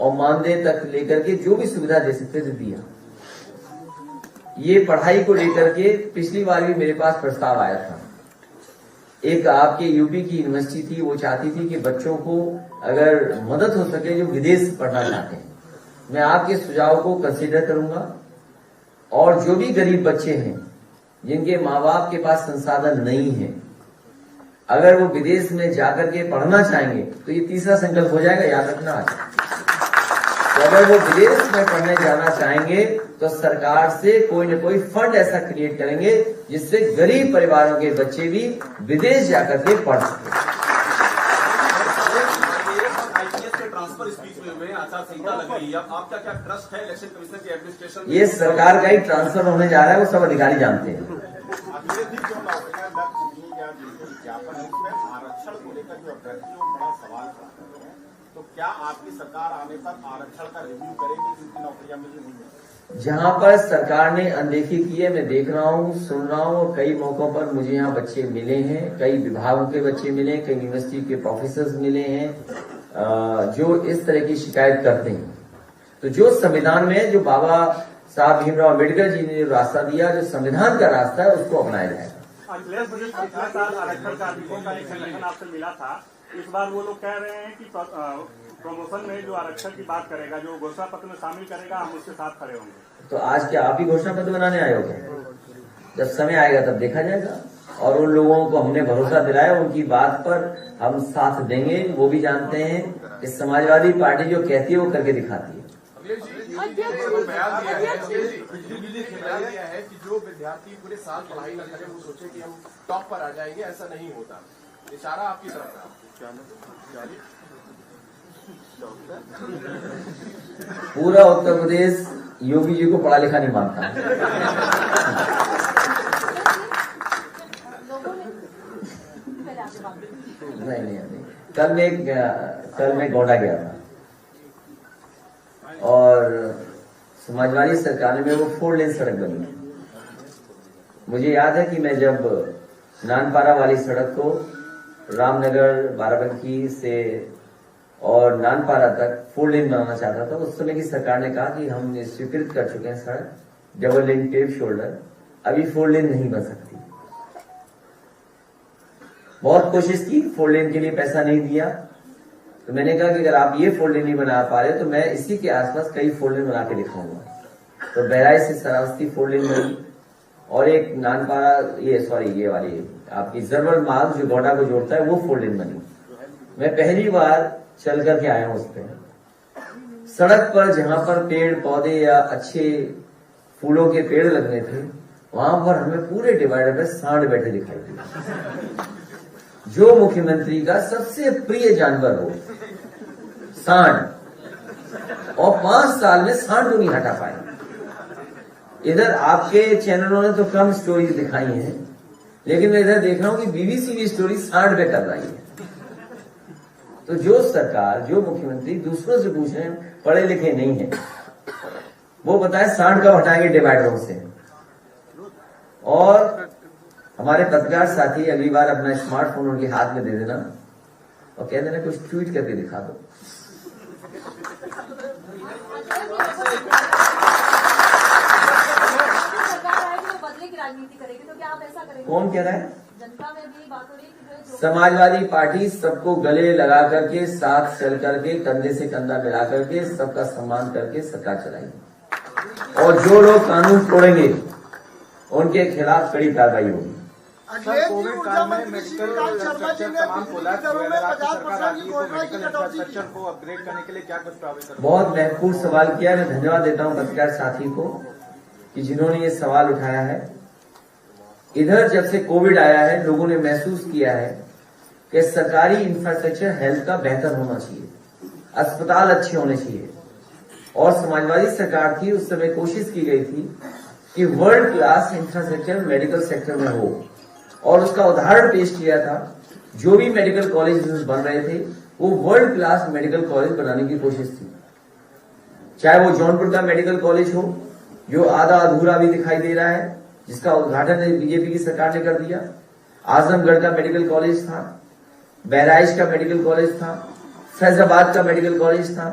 और मानदेय तक लेकर के जो भी सुविधा दे सकते थे दिया। ये पढ़ाई को लेकर के पिछली बार भी मेरे पास प्रस्ताव आया था। एक आपके यूपी की यूनिवर्सिटी थी, वो चाहती थी कि बच्चों को अगर मदद हो सके जो विदेश पढ़ना चाहते हैं, मैं आपके सुझाव को कंसीडर करूंगा, और जो भी गरीब बच्चे हैं जिनके माँ बाप के पास संसाधन नहीं है, अगर वो विदेश में जाकर के पढ़ना चाहेंगे तो ये तीसरा संकल्प हो जाएगा, याद रखना। तो अगर वो विदेश में पढ़ने जाना चाहेंगे तो सरकार से कोई न कोई फंड ऐसा क्रिएट करेंगे जिससे गरीब परिवारों के बच्चे भी विदेश जाकर के पढ़ सके। ट्रांसफर स्पीच में हुए आचार संहिता लग रही है, आपका क्या ट्रस्ट है इलेक्शन कमीशन के एडमिनिस्ट्रेशन? ये सरकार का ही ट्रांसफर होने जा रहा है, वो सब अधिकारी जानते हैं। आरक्षण को लेकर जो अभ्यर्थी बड़ा सवाल खड़ा कर रहे हैं, तो क्या आपकी सरकार आने पर आरक्षण का रिव्यू करेगी जिनकी नौकरियां मिली हुई हैं? जहां पर सरकार ने अनदेखी की है, मैं देख रहा हूँ, सुन रहा हूँ, कई मौकों पर मुझे यहाँ बच्चे मिले हैं, कई विभागों के बच्चे मिले, कई यूनिवर्सिटी के प्रोफेसर मिले हैं जो इस तरह की शिकायत करते हैं। तो जो संविधान में, जो बाबा साहब भीमराव अम्बेडकर जी ने जो रास्ता दिया, जो संविधान का रास्ता है, उसको अपनाया जाएगा। अखिलेश जी, पिछले साल आरक्षण कार्मिकों का एक संगठन आपसे मिला था, इस बार वो लोग कह रहे हैं कि प्रमोशन में जो आरक्षण की बात करेगा, जो घोषणा पत्र में शामिल करेगा, हम उसके साथ खड़े होंगे। तो आज क्या आप ही घोषणा पत्र बनाने आए हो? जब समय आएगा तब देखा जाएगा। और उन लोगों को हमने भरोसा दिलाया, उनकी बात पर हम साथ देंगे, वो भी जानते हैं कि समाजवादी पार्टी जो कहती है वो करके दिखाती है। बयान दिया है कि जो विद्यार्थी पूरे साल पढ़ाई न करें वो सोचे कि हम टॉप पर आ जाएंगे, ऐसा नहीं होता। इशारा आपकी तरफ था। पूरा उत्तर प्रदेश योगी जी को पढ़ा लिखा नहीं मानता। नहीं। कल मैं गोंडा गया था और समाजवादी सरकार में वो 4 लेन सड़क बनी। मुझे याद है कि मैं जब नानपारा वाली सड़क को रामनगर बाराबंकी से और नानपारा तक 4 लेन बनाना चाहता था, उस समय की सरकार ने कहा कि हम स्वीकृत कर चुके हैं सड़क डबल लेन टेप शोल्डर, अभी 4 लेन नहीं बन सकती। बहुत कोशिश की, 4 लेन के लिए पैसा नहीं दिया, तो मैंने कहा कि अगर आप ये 4 लेन नहीं बना पा रहे तो मैं इसी के आसपास कई 4 लेन बना के दिखाऊंगा। तो बहराइच से सरावस्ती 4 लेन बनी और एक नानपारा ये वाली आपकी जरवल मार्ग जो गोंडा को जोड़ता है वो 4 लेन बनी। मैं पहली बार चल करके आया हूं उस पर। सड़क पर जहां पर पेड़ पौधे या अच्छे फूलों के पेड़ लगने थे वहां पर हमें पूरे डिवाइडर में सांड बैठे दिखाई दिए। जो मुख्यमंत्री का सबसे प्रिय जानवर हो सांड, और 5 साल में सांड को नहीं हटा पाए। इधर आपके चैनलों ने तो कम स्टोरी दिखाई हैं, लेकिन मैं इधर देख रहा हूं कि बीबीसी भी स्टोरी सांड पे कर रही है। तो जो सरकार, जो मुख्यमंत्री दूसरों से पूछ रहे हैं, पढ़े लिखे नहीं है, वो बताए सांड कब हटाएंगे डिवाइडरों से। और हमारे पत्रकार साथी अगली बार अपना स्मार्टफोन उनके हाथ में दे देना और कह देना कुछ ट्वीट करके दिखा दो। बदले की राजनीति करेगी, तो क्या आप ऐसा करेंगे? कौन कह रहा है? जनता में भी बात हो रही है कि समाजवादी पार्टी सबको गले लगा करके, साथ चल करके, कंधे से कंधा मिला करके, सबका सम्मान करके सरकार चलाएगी। और जो लोग कानून तोड़ेंगे उनके खिलाफ कड़ी कार्रवाई होगी। कोविड काल में मेडिकल इंफ्रास्ट्रक्चर तमाम कोलैप्स हुए, अगर आपकी सरकार आती है तो मेडिकल इंफ्रास्ट्रक्चर को अपग्रेड करने के लिए क्या कुछ प्रावधान? बहुत महत्वपूर्ण सवाल किया। मैं धन्यवाद देता हूं पत्रकार साथी को कि जिन्होंने ये सवाल उठाया है। इधर जब से कोविड आया है लोगों ने महसूस किया है कि सरकारी इंफ्रास्ट्रक्चर हेल्थ का बेहतर होना चाहिए, अस्पताल अच्छे होने चाहिए। और समाजवादी सरकार थी उस समय, कोशिश की गई थी कि world class infrastructure medical sector में हो, और उसका उदाहरण पेश किया था। जो भी मेडिकल कॉलेज बन रहे थे वो वर्ल्ड क्लास मेडिकल कॉलेज बनाने की कोशिश थी। चाहे वो जौनपुर का मेडिकल कॉलेज हो जो आधा अधूरा भी दिखाई दे रहा है, जिसका उद्घाटन बीजेपी की सरकार ने कर दिया। आजमगढ़ का मेडिकल कॉलेज था, बहराइच का मेडिकल कॉलेज था, फैजाबाद का मेडिकल कॉलेज था,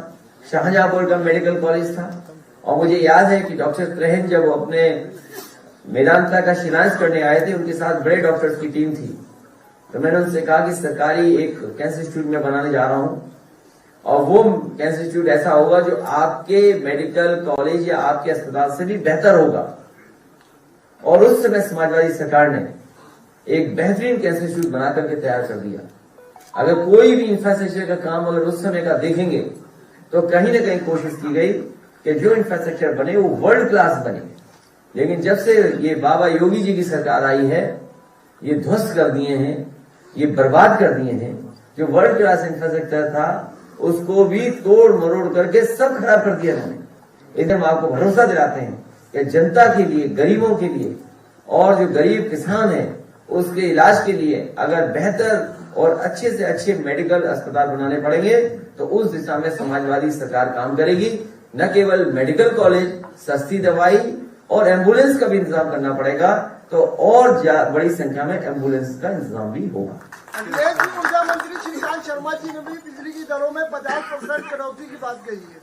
शाहजहांपुर का मेडिकल कॉलेज था। और मुझे याद है कि डॉक्टर त्रेहन जब अपने मेदांता का शिलान्यास करने आए थे, उनके साथ बड़े डॉक्टर्स की टीम थी। तो मैंने उनसे कहा कि सरकारी एक कैंसर इंस्टीट्यूट में बनाने जा रहा हूं, और वो कैंसर इंस्टीट्यूट ऐसा होगा जो आपके मेडिकल कॉलेज या आपके अस्पताल से भी बेहतर होगा। और उस समय समाजवादी सरकार ने एक बेहतरीन कैंसर इंस्टीट्यूट बना करके तैयार कर दिया। अगर कोई भी इंफ्रास्ट्रक्चर का काम अगर उस समय का देखेंगे तो कहीं न कहीं कोशिश की गई कि जो इंफ्रास्ट्रक्चर बने वो वर्ल्ड क्लास बने। लेकिन जब से ये बाबा योगी जी की सरकार आई है, ये ध्वस्त कर दिए हैं, ये बर्बाद कर दिए हैं। जो वर्ल्ड क्लास इंफ्रास्ट्रक्चर था उसको भी तोड़ मरोड़ करके सब खराब कर दिया उन्होंने। इधर हम आपको भरोसा दिलाते हैं कि जनता के लिए, गरीबों के लिए, और जो गरीब किसान है उसके इलाज के लिए अगर बेहतर और अच्छे से अच्छे मेडिकल अस्पताल बनाने पड़ेंगे तो उस दिशा में समाजवादी सरकार काम करेगी। न केवल मेडिकल कॉलेज, सस्ती दवाई और एम्बुलेंस का भी इंतजाम करना पड़ेगा, तो और बड़ी संख्या में एम्बुलेंस का इंतजाम भी होगा। अखिलेश जी, ऊर्जा मंत्री श्रीकांत शर्मा जी ने भी बिजली की दरों में 50% कटौती की बात कही है।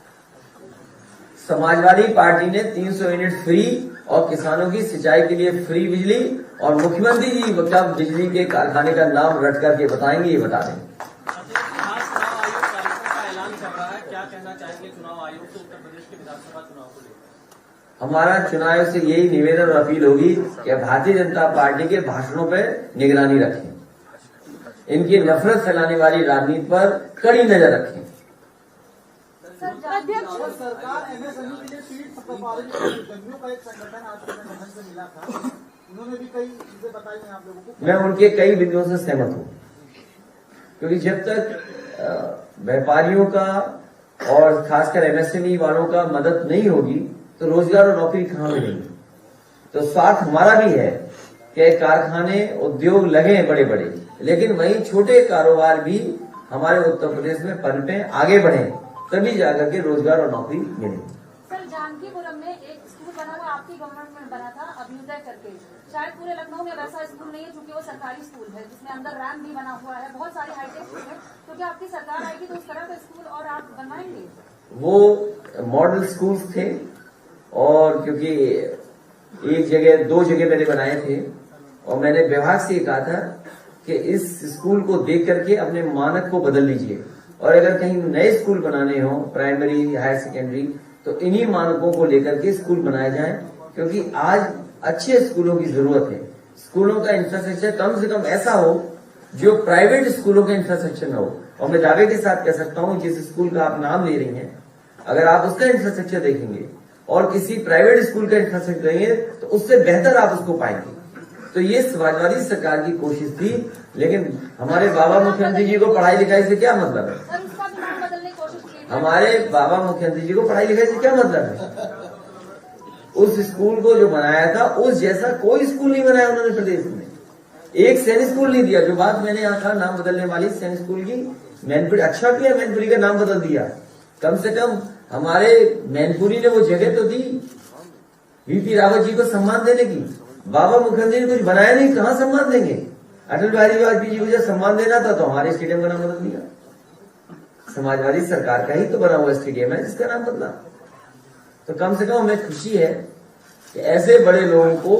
समाजवादी पार्टी ने 300 यूनिट फ्री और किसानों की सिंचाई के लिए फ्री बिजली, और मुख्यमंत्री जी कब बिजली के कारखाने का नाम रट करके बताएंगे ये बता दें। हमारा चुनाव से यही निवेदन और अपील होगी कि भारतीय जनता पार्टी के भाषणों पर निगरानी रखें, इनकी नफरत फैलाने वाली राजनीति पर कड़ी नजर रखें। सरकार एमएसएमई के लिए सीट पा रही है। जदयू का एक संगठन आपके संगठन से मिला था, उन्होंने भी कई चीजें बताई हैं आप लोगों को। मैं उनके कई बिंदुओं से सहमत हूं, क्योंकि जब तक व्यापारियों का और खासकर एमएसएमई वालों का मदद नहीं होगी तो रोजगार और नौकरी कहां मिलेंगी। तो स्वार्थ हमारा भी है कि कारखाने उद्योग लगे बड़े बड़े, लेकिन वहीं छोटे कारोबार भी हमारे उत्तर प्रदेश में पनपे, आगे बढ़े, तभी जाकर के रोजगार और नौकरी मिलेगी। सर, जानकीपुरम में एक स्कूल बना हुआ आपकी गवर्नमेंट में बना था अभ्युदय करके, शायद पूरे लखनऊ में वैसा स्कूल नहीं है क्योंकि वो सरकारी स्कूल है जिसमें अंदर रैम्प भी बना हुआ है, बहुत सारे हाईटेक स्कूल है। तो क्या आपकी सरकार आएगी तो उस तरह का स्कूल और आप बनवाएंगे? वो मॉडल स्कूल्स थे, और क्योंकि एक जगह 2 जगह मैंने बनाए थे, और मैंने विभाग से कहा था कि इस स्कूल को देख करके अपने मानक को बदल लीजिए, और अगर कहीं नए स्कूल बनाने हो प्राइमरी हायर सेकेंडरी तो इन्हीं मानकों को लेकर के स्कूल बनाए जाएं, क्योंकि आज अच्छे स्कूलों की जरूरत है। स्कूलों का इंफ्रास्ट्रक्चर कम से कम ऐसा हो जो प्राइवेट स्कूलों का इंफ्रास्ट्रक्चर न हो। और मैं दावे के साथ कह सकता हूं, जिस स्कूल का आप नाम ले रही हैं, अगर आप उसका इंफ्रास्ट्रक्चर देखेंगे और किसी प्राइवेट स्कूल का इंफ्रास्ट्रक्चर देंगे तो उससे बेहतर आप उसको पाएंगे। तो ये समाजवादी सरकार की कोशिश थी, लेकिन हमारे बाबा मुख्यमंत्री जी को पढ़ाई लिखाई से क्या मतलब है? हमारे बाबा मुख्यमंत्री जी को पढ़ाई लिखाई से क्या मतलब है? उस स्कूल को जो बनाया था उस जैसा कोई स्कूल नहीं बनाया उन्होंने प्रदेश में। एक सैनिक स्कूल नहीं दिया। जो बात मैंने यहाँ कहा नाम बदलने वाली सैनिक स्कूल की, मैनपुरी अच्छा किया, मैनपुरी का नाम बदल दिया। कम से कम हमारे मैनपुरी ने वो जगह तो दी वीपी रावत जी को सम्मान देने की। बाबा मुखर्जी ने कुछ बनाया नहीं, कहाँ सम्मान देंगे? अटल बिहारी वाजपेयी जी को जब सम्मान देना था तो हमारे स्टेडियम का नाम बदल दिया। समाजवादी सरकार का ही तो बना हुआ स्टेडियम है जिसका नाम बदला। तो कम से कम हमें खुशी है कि ऐसे बड़े लोगों को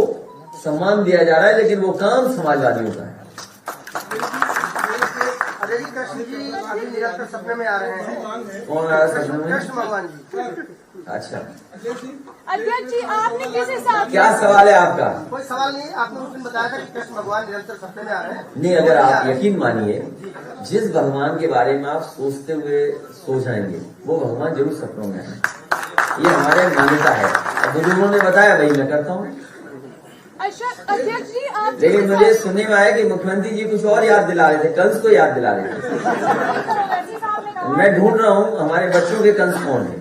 सम्मान दिया जा रहा है, लेकिन वो काम समाजवादियों का है। कृष्ण जी अभी निरंतर सपने में आ रहे हैं। कौन आ रहा है सपने में? कृष्ण भगवान जी। अच्छा, अध्यक्ष जी आपने किस हिसाब से, क्या सवाल है आपका? कोई सवाल नहीं, आपने उस दिन बताया था कि कृष्ण भगवान निरंतर सपने में आ रहे हैं। नहीं, अगर आप यकीन मानिए, जिस भगवान के बारे में आप सोचते हुए सो जाएंगे वो भगवान जरूर सपनों में है। ये हमारे मान्यता है, बुजुर्गों ने बताया वही मैं करता हूँ। अध्यक्ष जी आप, लेकिन मुझे सुनने में आया कि मुख्यमंत्री जी कुछ और याद दिला रहे थे, कंस को याद दिला रहे थे। मैं ढूंढ रहा हूँ हमारे बच्चों के कंस कौन है।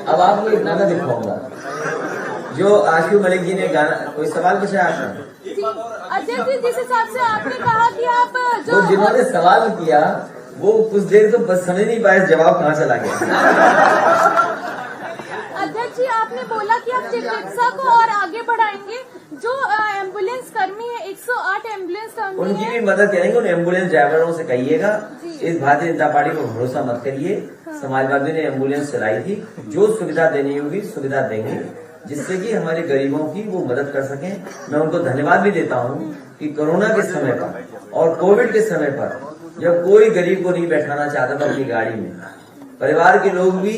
अब आपको इतना का दिखाऊंगा जो आशु मलिक जी ने गाना। कोई सवाल पूछा आपने? अध्यक्ष जी जिस हिसाब से आपने कहा कि आप जो तो जिन्होंने सवाल किया वो कुछ देर तो बस समझ नहीं पाए जवाब कहाँ चला गया। अध्यक्ष जी आपने बोला कि आप चिकित्सा को और आगे बढ़ाएंगे। जो एम्बुलेंस कर्मी है, 108 एम्बुलेंस कर्मी, उनकी भी मदद करेंगे। उन एम्बुलेंस ड्राइवरों से कहिएगा इस भारतीय जनता पार्टी को भरोसा मत करिए। समाजवादी ने एम्बुलेंस चलाई थी, जो सुविधा देनी होगी सुविधा देंगे, जिससे कि हमारे गरीबों की वो मदद कर सकें। मैं उनको धन्यवाद भी देता हूँ कि कोरोना के समय पर और कोविड के समय पर जब कोई गरीब को नहीं बैठाना चाहता था अपनी गाड़ी में, परिवार के लोग भी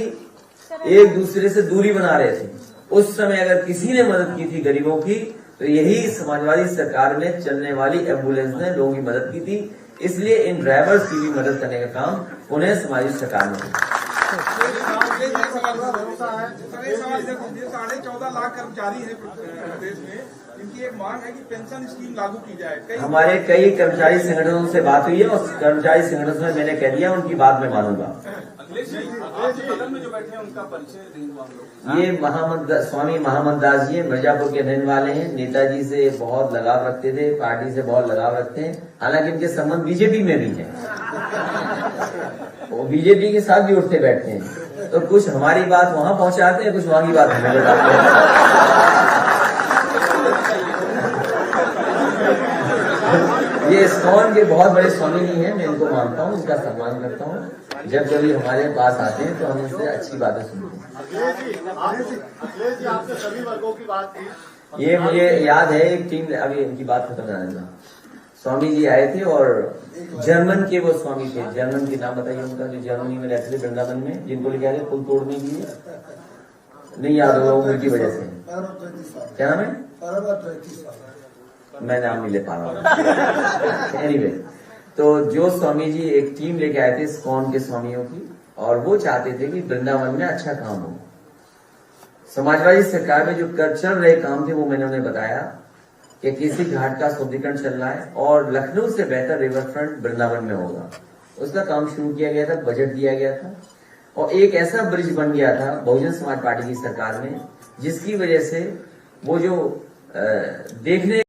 एक दूसरे से दूरी बना रहे थे, उस समय अगर किसी ने मदद की थी गरीबों की तो यही समाजवादी सरकार में चलने वाली एम्बुलेंस ने लोगों की मदद की थी। इसलिए इन ड्राइवर्स की भी मदद करने का काम उन्हें समाजवादी सरकार ने किया। 14.5 लाख कर्मचारी है प्रदेश में, इनकी एक मांग है कि पेंशन स्कीम लागू की जाए। हमारे कई कर्मचारी संगठनों से बात हुई है और कर्मचारी संगठनों में मैंने कह दिया उनकी बात मैं मानूंगा। बगल में जो बैठे हैं उनका परिचय। ये स्वामी महामंत दास जी मिर्जापुर के रहने वाले हैं। नेताजी से बहुत लगाव रखते थे, पार्टी से बहुत लगाव रखते हैं। हालांकि इनके संबंध बीजेपी में भी है, वो बीजेपthe के साथ भी उठते बैठते हैं। तो कुछ हमारी बात वहां पहुंचाते हैं, कुछ वहां की बात हमें बताते हैं। ये इस्कॉन के बहुत बड़े स्वामी जी हैं, मैं इनको मानता हूँ, उनका सम्मान करता हूँ। जब कभी हमारे पास आते हैं तो हम उनसे अच्छी बातें सुनते हैं। अखिलेश जी आपने सभी वर्गों की बात की। ये मुझे याद है एक टीम, अभी इनकी बात खत्म जाने दो। स्वामी जी आए थे और जर्मन के वो स्वामी थे, जर्मन के नाम बताइए उनका, जो जर्मनी में रहते थे वृंदावन में, जिनको लेके आए पुल तोड़ने के लिए, नहीं याद होगा उम्र की वजह से। क्या नाम है? मैं नाम नहीं ले पा रहा हूँ। एनीवे, तो जो स्वामी जी एक टीम लेके आए थे इस्कॉन के स्वामियों की, और वो चाहते थे कि वृंदावन में अच्छा काम हो। समाजवादी सरकार में जो चल रहे काम थे वो मैंने उन्हें बताया कि केसी घाट का सुदृढ़ीकरण चल रहा है और लखनऊ से बेहतर रिवर फ्रंट वृंदावन में होगा। उसका काम शुरू किया गया था, बजट दिया गया था और एक ऐसा ब्रिज बन गया था बहुजन समाज पार्टी की सरकार में, जिसकी वजह से वो जो देखने